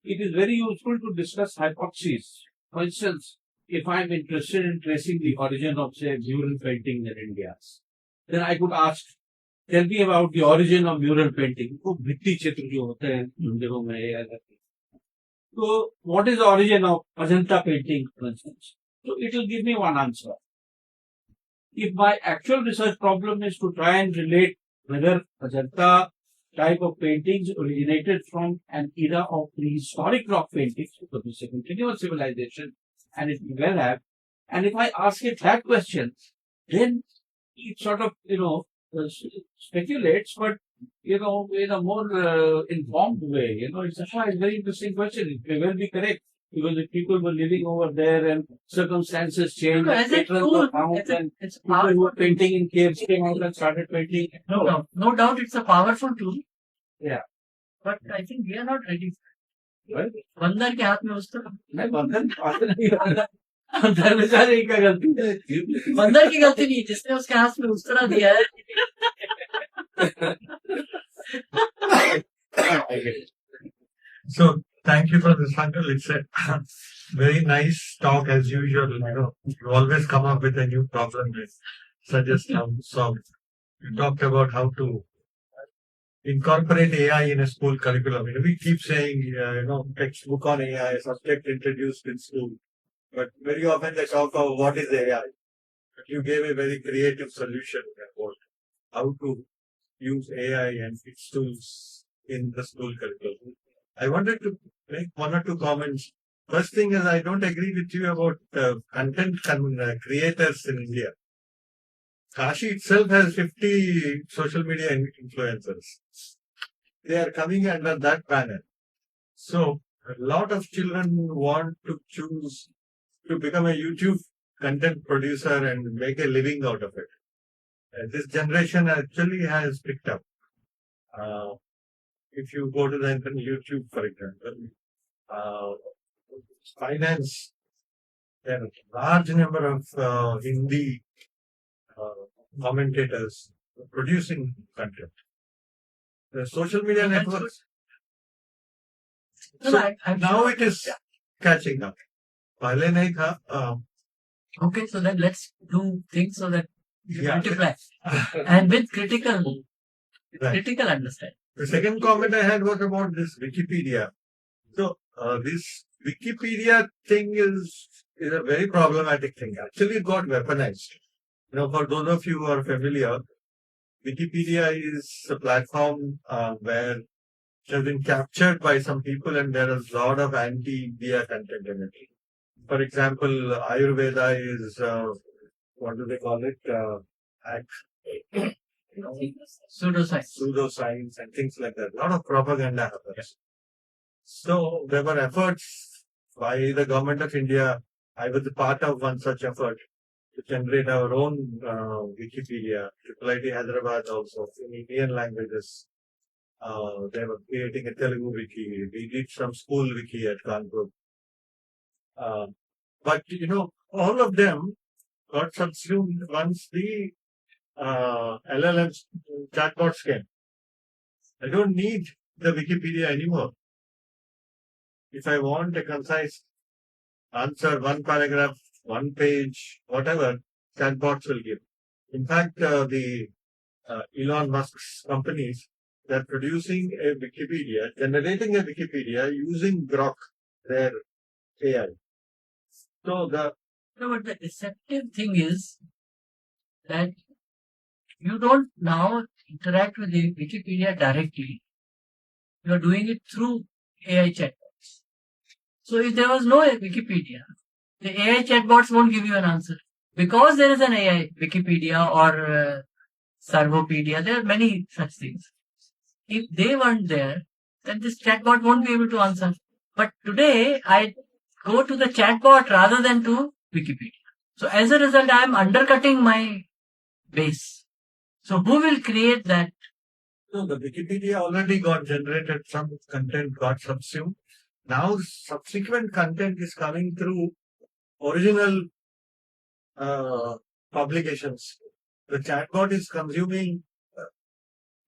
K: it is very useful to discuss hypotheses. For instance, if I'm interested in tracing the origin of, say, mural painting in India, then I could ask, tell me about the origin of mural painting. वो भित्ति चित्र जो होते हैं मंदिरों में या so what is the origin of Ajanta painting, for instance? So it will give me one answer. If my actual research problem is to try and relate whether Ajanta type of paintings originated from an era of prehistoric rock paintings, because it's a continuous civilization, and it may well have. And if I ask it that question, then it sort of, speculates, but, in a more informed way. It's a very interesting question. It may well be correct. Because if people were living over there and circumstances changed,
B: No, as a
K: patrons
B: tool,
K: were found, and
B: it's a
K: people who were
B: powerful,
K: painting in caves came out and started painting.
B: no doubt it's a powerful tool.
K: Yeah.
B: But I think we are not ready.
K: Well,
B: बंदर के हाथ में उस तरह
K: मैं बंधन नहीं करता। धर्मचारी का गलती है।
B: बंदर की गलती नहीं, जिसने उसके हाथ में उस तरह दिया है।
A: So thank you for this, Sangal. It's a very nice talk as usual. You always come up with a new problem and suggest how to solve it. You talked about how to incorporate AI in a school curriculum. We keep saying, textbook on AI, subject introduced in school. But very often they talk about what is AI. But you gave a very creative solution about how to use AI and its tools in the school curriculum. I wanted to make one or two comments. First thing is, I don't agree with you about content creators in India. Kashi itself has 50 social media influencers. They are coming under that banner. So, a lot of children want to choose to become a YouTube content producer and make a living out of it. And this generation actually has picked up. If you go to the internet, YouTube, for example, finance, there are a large number of Hindi commentators producing content. The social media networks.
B: No,
A: So
B: I'm
A: now
B: sure.
A: it is catching up. पहले नहीं था.
B: Okay, so then let's do things so that you
A: Yeah.
B: multiply. And with critical
A: Right.
B: understanding.
A: The second comment I had was about this Wikipedia. So this Wikipedia thing is a very problematic thing. Actually, it got weaponized. For those of you who are familiar, Wikipedia is a platform where it has been captured by some people, and there is a lot of anti-India content in it. For example, Ayurveda is what do they call it? Pseudoscience and things like that. A lot of propaganda happens. So there were efforts by the government of India. I was a part of one such effort to generate our own Wikipedia. IIT Hyderabad also in Indian languages. They were creating a Telugu wiki. We did some school wiki at Kanpur. But all of them got subsumed once the LLM chatbots came. I don't need the Wikipedia anymore. If I want a concise answer, one paragraph, one page, whatever, chatbots will give. In fact, the Elon Musk's companies, they're producing a Wikipedia, generating a Wikipedia using Grok, their AI. So
B: No, but the deceptive thing is that you don't now interact with the Wikipedia directly. You are doing it through AI chatbots. So if there was no Wikipedia, the AI chatbots won't give you an answer. Because there is an AI Wikipedia or Servopedia, there are many such things. If they weren't there, then this chatbot won't be able to answer. But today, I go to the chatbot rather than to Wikipedia. So as a result, I am undercutting my base. So who will create that?
A: No, the Wikipedia already got generated, some content got subsumed. Now subsequent content is coming through original publications. The chatbot is consuming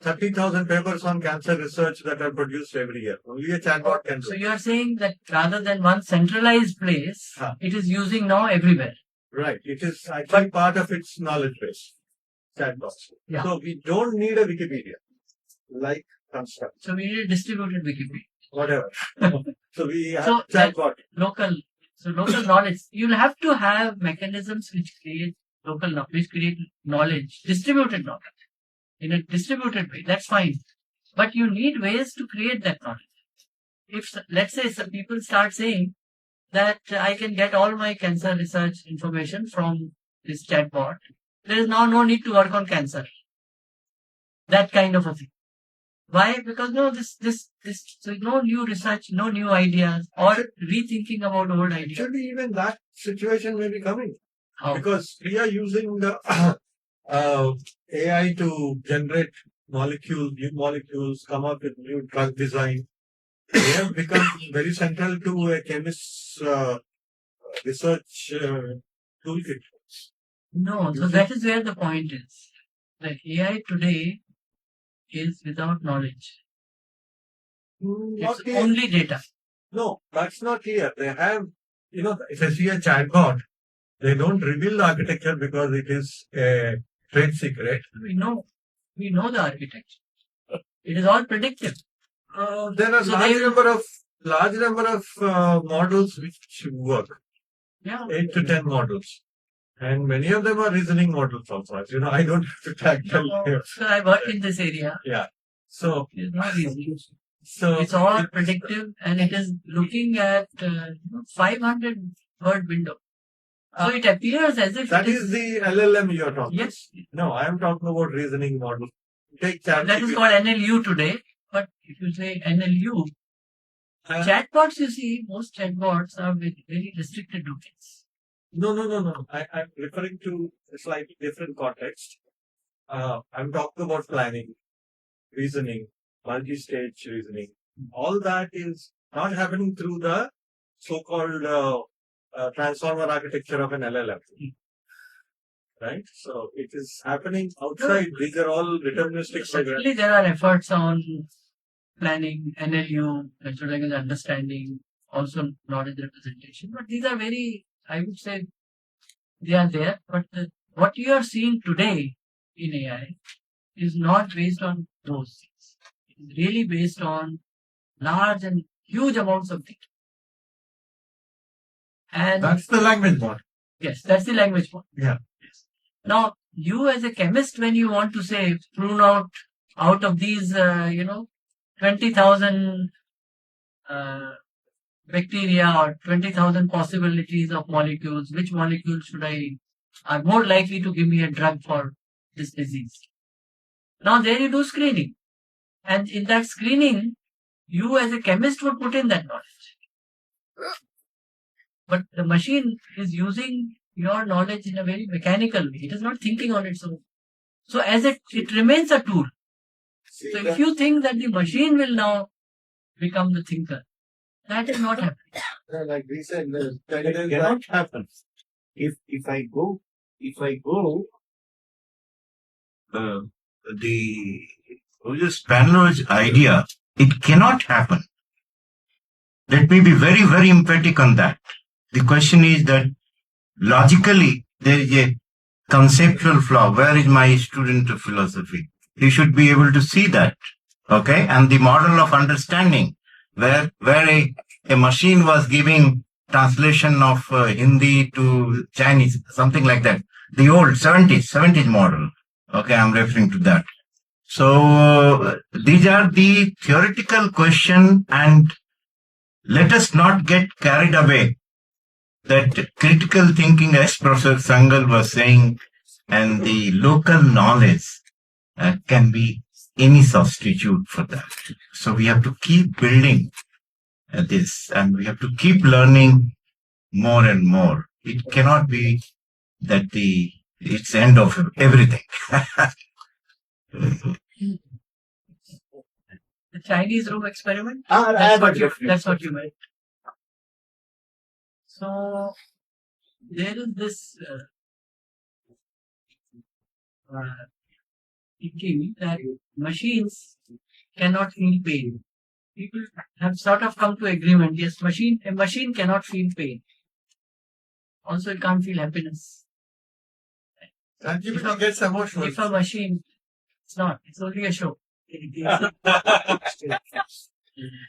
A: 30,000 papers on cancer research that are produced every year. Only a chatbot can do.
B: So you are saying that rather than one centralized place, it is using now everywhere.
A: Right. It is actually part of its knowledge base. chatbots.
B: Yeah.
A: So we don't need a Wikipedia like construct,
B: So we need a distributed Wikipedia.
A: whatever. So we have
B: So
A: chatbot.
B: local knowledge. You'll have to have mechanisms which create which create knowledge, distributed knowledge in a distributed way. That's fine, but you need ways to create that knowledge. If let's say some people start saying that I can get all my cancer research information from this chatbot, there is now no need to work on cancer. That kind of a thing. Why? Because so no new research, no new ideas, or rethinking about old ideas.
A: Actually, even that situation may be coming.
B: How?
A: Because we are using the AI to generate new molecules, come up with new drug design. They have become very central to a chemist's research toolkit.
B: No, so that is where the point is. Like AI today is without knowledge.
A: Not
B: It's
A: clear.
B: only data.
A: No, that's not clear. They have, if I see a chatbot, they don't reveal the architecture because it is a trade secret.
B: We know the architecture. It is all predictive.
A: There are
B: So
A: large number of models which work.
B: Yeah.
A: 8 to 10 models. And many of them are reasoning models also. I don't have to tackle.
B: So I work in this area.
A: Yeah. So,
B: It's not easy.
A: so
B: It's all predictive, and it is looking at 500 word window. So it appears as if
A: that
B: it
A: is the LLM you are talking.
B: Yes.
A: No, I am talking about reasoning model. Take
B: That is
A: ChatGPT.
B: called NLU today. But if you say NLU, chatbots, you see, most chatbots are with very restricted domains.
A: No. I'm referring to a slightly different context. I'm talking about planning, reasoning, multi-stage reasoning. All that is not happening through the so-called transformer architecture of an LLM. Right? So it is happening outside. These are all deterministic programs.
B: Certainly, there are efforts on planning, NLU, natural language understanding, also knowledge representation. But these are very, I would say, they are there. But what you are seeing today in AI is not based on those things. It is really based on large and huge amounts of data. And
A: That's the language model.
B: yes, that's the language model.
A: Yeah.
B: Yes. Now, you as a chemist, when you want to say prune out of these, 20,000 bacteria or 20,000 possibilities of molecules, which molecules are more likely to give me a drug for this disease? Now, there you do screening. And in that screening, you as a chemist would put in that knowledge. But the machine is using your knowledge in a very mechanical way. It is not thinking on its own. So as it remains a tool. So if you think that the machine will now become the thinker, that is not happening.
A: Like we said,
E: It cannot happen. If I go,
L: the Spanlow's idea, it cannot happen. Let me be very, very emphatic on that. The question is that logically there is a conceptual flaw. Where is my student of philosophy? He should be able to see that. Okay? And the model of understanding where a machine was giving translation of Hindi to Chinese, something like that. The old 70s model. Okay, I'm referring to that. So these are the theoretical question, and let us not get carried away that critical thinking, as Professor Sangal was saying, and the local knowledge can be any substitute for that. So we have to keep building this, and we have to keep learning more and more. It cannot be that it's end of everything.
B: The Chinese room experiment?
A: That's
B: what you meant. So there is this thinking that machines cannot feel pain. People have sort of come to agreement. Yes, a machine cannot feel pain. Also, it can't feel happiness.
A: ChatGPT gets emotional.
B: If a machine, it's not. It's only a show.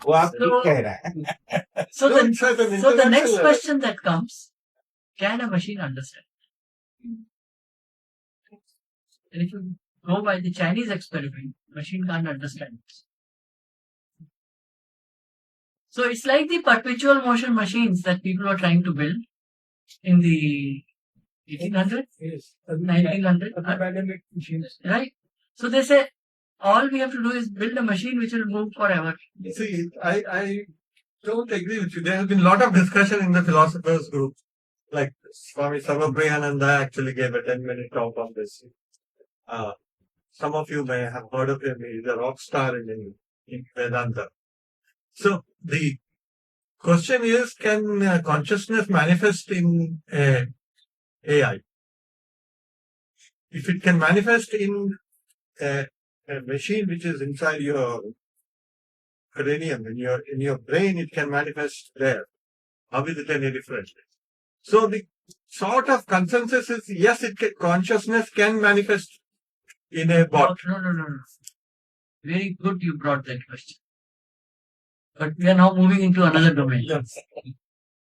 L: वो आप ठीक कह रहा है.
B: So
A: No, it's at an
B: so the next
A: intellectual
B: question that comes: can a machine understand? And if you go by the Chinese experiment, machine can't understand. So it's like the perpetual motion machines that people were trying to build in the 1800s,
H: Yes.
B: 1900s,
H: Academic machines.
B: right? So they say all we have to do is build a machine which will move forever.
A: See, I don't agree with you. There has been a lot of discussion in the philosophers group. Like Swami Sarvapriyananda actually gave a 10-minute talk on this. Some of you may have heard of him. He's a rock star in Vedanta. So the question is, can consciousness manifest in AI? If it can manifest in a machine which is inside your cranium, in your brain, it can manifest there. How is it any different? So the sort of consensus is, yes, consciousness can manifest in a bot.
B: No. Very good you brought that question. But we are now moving into another domain.
H: Yes.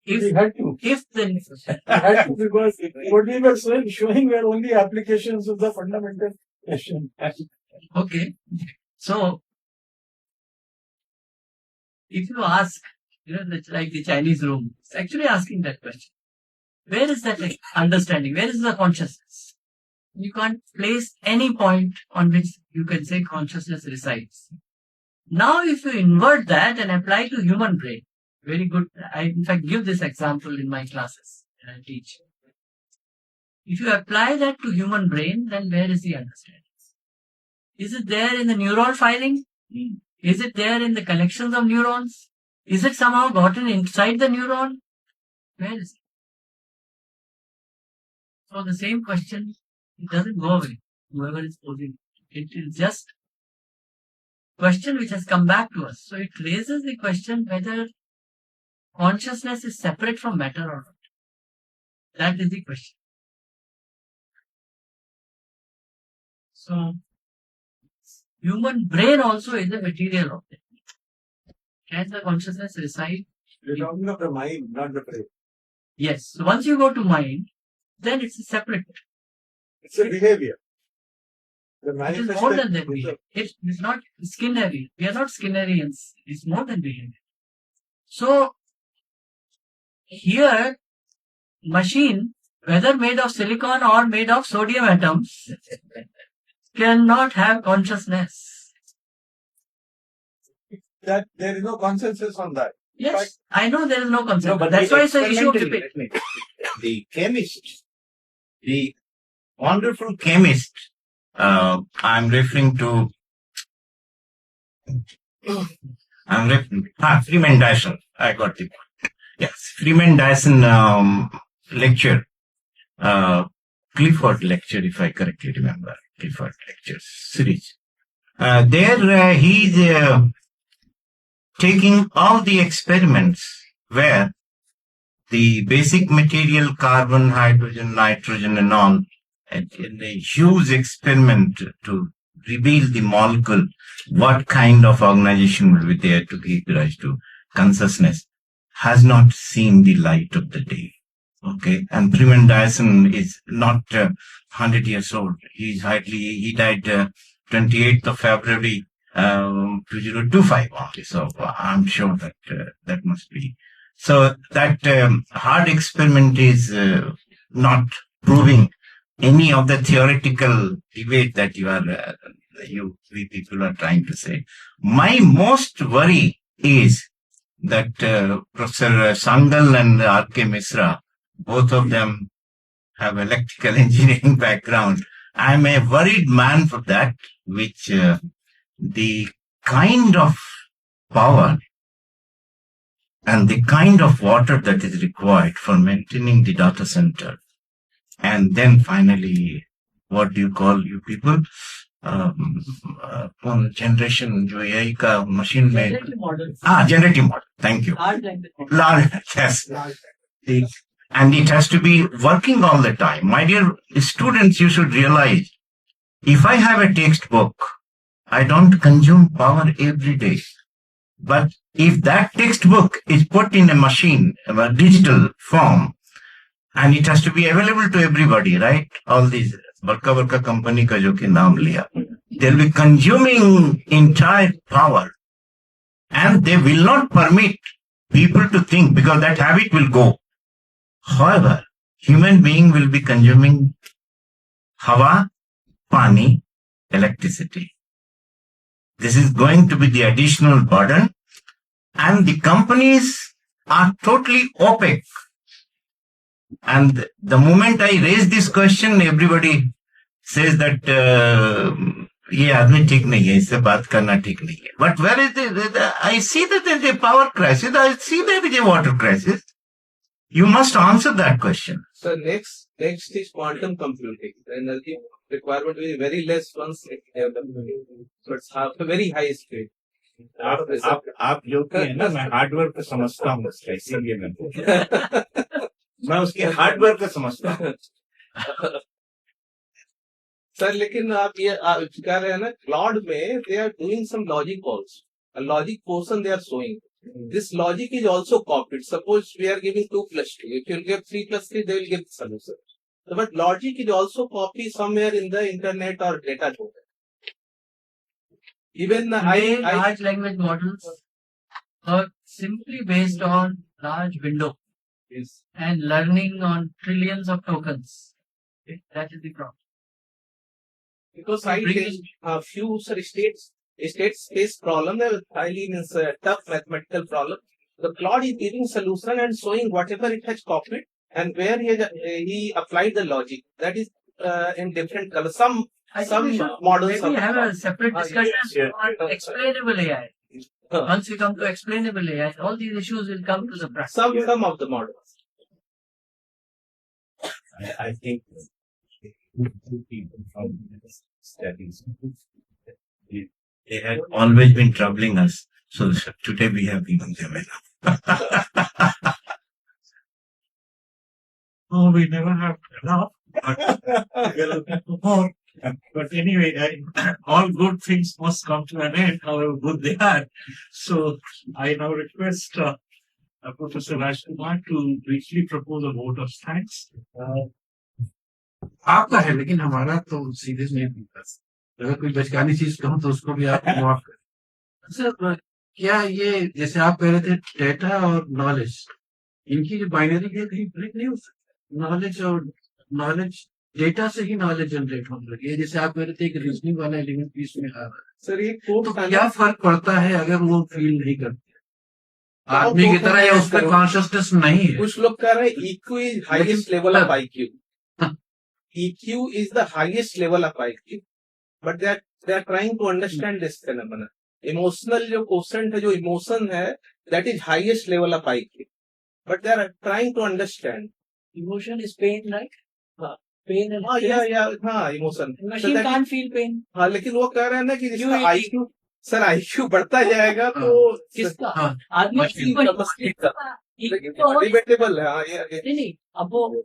B: If
H: We had to.
B: the
H: I had to, because what we were showing were only applications of the fundamental question.
B: okay, so if you ask, like the Chinese room, it's actually asking that question. Where is that understanding? Where is the consciousness? You can't place any point on which you can say consciousness resides. Now, if you invert that and apply to human brain, very good. I, in fact, give this example in my classes when I teach. If you apply that to human brain, then where is the understanding? Is it there in the neuron filing? Is it there in the connections of neurons? Is it somehow gotten inside the neuron? Where is it? So the same question, it doesn't go away, whoever is posing. It is just question which has come back to us. So it raises the question whether consciousness is separate from matter or not. That is the question. So human brain also is a material object. Can the consciousness reside?
A: You're talking of the mind, not the brain.
B: Yes. So once you go to mind, then it's a separate.
A: It's a behavior. The
B: It is more than that behavior. It's not Skinnerian. We are not Skinnerians. It's more than behavior. So here, machine, whether made of silicon or made of sodium atoms, cannot have consciousness.
A: That there is no consensus on that.
B: Yes, I know there is no consensus. That's why it's an issue of debate.
L: The chemist, the wonderful chemist, I'm referring to, Freeman Dyson. I got the point. Yes, Freeman Dyson lecture, Clifford lecture, if I correctly remember, Clifford lectures series. There he's taking all the experiments where the basic material, carbon, hydrogen, nitrogen and all, and in a huge experiment to reveal the molecule, what kind of organization will be there to give rise to consciousness, has not seen the light of the day. Okay, and Freeman Dyson is not 100 years old. He died 28th of February 2025 only. So I'm sure that that must be. So that hard experiment is not proving any of the theoretical debate that we people are trying to say. My most worry is that Professor Sangal and R.K. Misra, both of them have electrical engineering background. I'm a worried man for that, which the kind of power and the kind of water that is required for maintaining the data center. And then finally, what do you call you people? Generation, जो AI का machine में, generative model. Thank you.
B: Large language model.
L: Large, yes. and it has to be working all the time. My dear students, you should realize, if I have a textbook, I don't consume power every day. But if that textbook is put in a machine, a digital form, and it has to be available to everybody, right? All these barka company ka jo ki naam liya, they'll be consuming entire power, and they will not permit people to think, because that habit will go. However, human being will be consuming hawa, pani, electricity. This is going to be the additional burden, and the companies are totally opaque. And the moment I raise this question, everybody says that ये आदमी ठीक नहीं है, इससे बात करना ठीक नहीं है. But where is I see that there is a power crisis. I see there is a water crisis. You must answer that question.
M: So next is quantum computing. The energy requirement will be very less once it develops. So it's a very high speed.
N: आप जो कि है ना, मैं hardware को समझता हूँ उसका, इसीलिए मैं उसके हार्डवेयर को समझता हूँ.
M: सर लेकिन आप ये कह रहे हैं ना, क्लाउड में they are doing some logic also. A logic portion they are showing. This logic is also copied. Suppose we are giving 2 plus 2. If you give 3 plus 3, they will give the solution. But logic is also copied somewhere in the internet or data. Even
B: large language models are simply based on large window and learning on trillions of tokens. That is the problem.
M: Because I think a few state space problem, they are highly tough mathematical problem. The Claude is giving solution and showing whatever it has copied and where he applied the logic. That is in different colors. Some models
B: maybe have a separate discussion on explainable AI. Once we come to explainable AI, all these issues will come to the practice.
M: Some of the models.
N: I think two people from studies,
L: They had always been troubling us. So today we have given them enough.
A: No, we never have enough. But we're looking for more. But anyway, all good things must come to an end, however good they are. So I now request Professor Rajkumar to briefly propose a vote of thanks.
D: आपका है, लेकिन हमारा तो सीधे नहीं पीता. अगर कोई बचकानी चीज कहूँ तो उसको भी आप माफ करें. सर, क्या ये जैसे आप कह रहे थे डेटा और नॉलेज, इनकी जो बाइनरी है कहीं ब्रेक नहीं हो सकती? नॉलेज और नॉलेज, डेटा से ही नॉलेज जनरेट होने लगी है. जैसे आप कह रहे थे एक रीजनिंग वाला एलिमेंट भी इसमें आ रहा है.
M: सर ये
D: तो क्या फर्क पड़ता है अगर वो फील नहीं करते आदमी की तरह, या उसका कॉन्शियसनेस नहीं है?
M: कुछ लोग कह रहे हैं EQ is highest level of IQ. EQ is the highest level of IQ, but they are trying to understand this phenomenon. Emotional जो quotient है, जो emotion है, that is highest level of IQ, but they are trying to understand.
B: Emotion is pain, right? Pain and
M: emotion.
B: Machine can't feel pain.
M: हाँ, लेकिन वो कह रहे हैं ना कि जिसका IQ, सर IQ बढ़ता जाएगा तो
B: किसका आदमी
M: डिबेटेबल है. हाँ,
B: नहीं, अब वो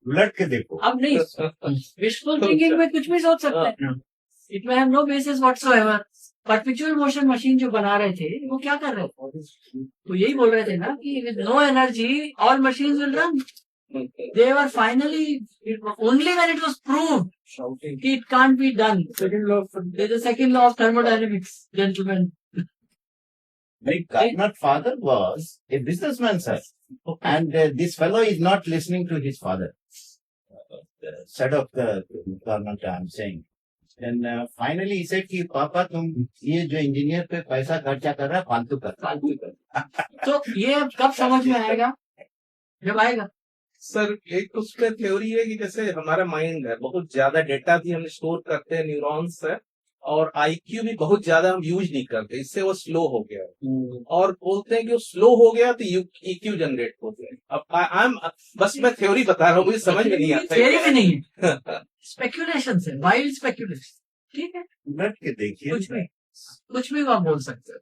N: उलट के देखो.
B: अब नहीं, विशफुल थिंकिंग में कुछ भी सोच सकते हैं. It may have no basis whatsoever. Perpetual motion machine जो बना रहे थे, वो क्या कर रहे थे? तो यही बोल रहे थे ना कि with no energy all machines will run. They were finally, only when it was proved it can't be done. There's a second law of thermodynamics, gentlemen.
N: My Karnat father was a businessman, sir. And this fellow is not listening to his father. The set of the Karnat, I'm saying. And finally he said कि पापा तुम ये जो engineer पे पैसा खर्चा कर रहा है फालतू कर.
B: तो ये कब समझ में आएगा? जब आएगा.
M: सर एक उसमें थ्योरी है कि जैसे हमारा माइंड है, बहुत ज्यादा डेटा भी हम स्टोर करते हैं, न्यूरॉन्स है, और IQ भी बहुत ज्यादा हम यूज नहीं करते, इससे वो स्लो हो गया है. और बोलते हैं कि वो स्लो हो गया तो EQ जनरेट हो गया. अब बस मैं थ्योरी बता रहा हूँ, मुझे समझ में नहीं आता.
B: थ्योरी भी नहीं है, स्पेकुलेशन है, वाइल्ड स्पेकुलेशन. ठीक है,
N: उलट के देखिए,
B: कुछ भी आप बोल सकते हैं.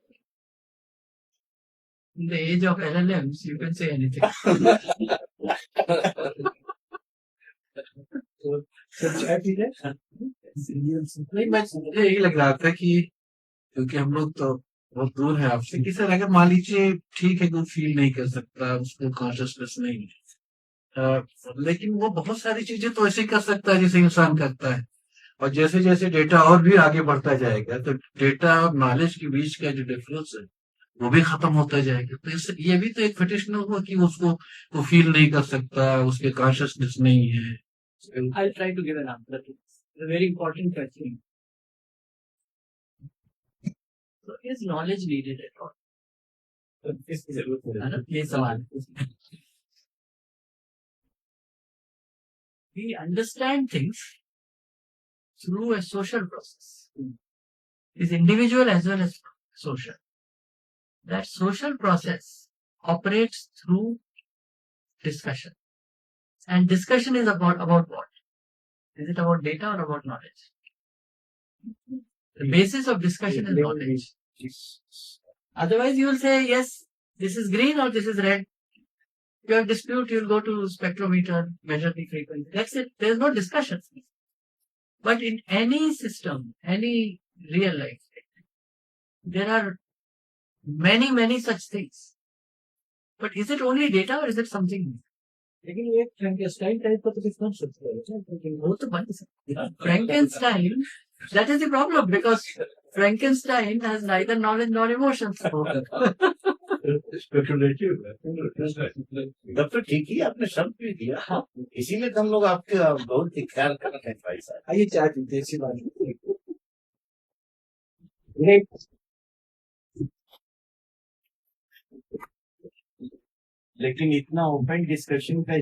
I: In the age of LLMs, you can say anything.
D: नहीं मैं मुझे यही लग रहा था कि क्योंकि हम लोग तो बहुत दूर है आपसे कि सर अगर मान लीजिए ठीक है कोई फील नहीं कर सकता उसको कॉन्शियसनेस नहीं है लेकिन वो बहुत सारी चीजें तो ऐसे कर सकता है जैसे इंसान करता है और जैसे जैसे डेटा और भी आगे बढ़ता जाएगा तो डेटा और नॉलेज के बीच का जो डिफरेंस है वो भी खत्म होता जाएगा तो ये भी तो एक फिटिशन हुआ कि उसको वो फील नहीं कर सकता उसके कॉन्शियसनेस नहीं है
B: I'll try to give an answer to this. A very important question. So, is knowledge needed at all? है ना? ये सवाल है. We understand things through a social process. Is individual as well as social. That social process operates through discussion. And discussion is about what? Is it about data or about knowledge? The basis of discussion is knowledge. Otherwise, you will say, yes, this is green or this is red. If you have dispute, you will go to spectrometer, measure the frequency. That's it. There is no discussion. But in any system, any real life, there are many, many such things. But is it only data or is it something more?
I: लेकिन ये Frankenstein type का तो कितना सकता है
B: वो तो बन सकता. Frankenstein, that is the problem because Frankenstein has neither knowledge nor emotions.
N: तब तो ठीक ही आपने शब्द भी दिया इसीलिए तो हम लोग आपके बहुत धिक्कार कर रहे हैं भाई साहब.
D: आइए चाय पीते हैं इसी बात
N: लेकिन इतना ओपन डिस्कशन का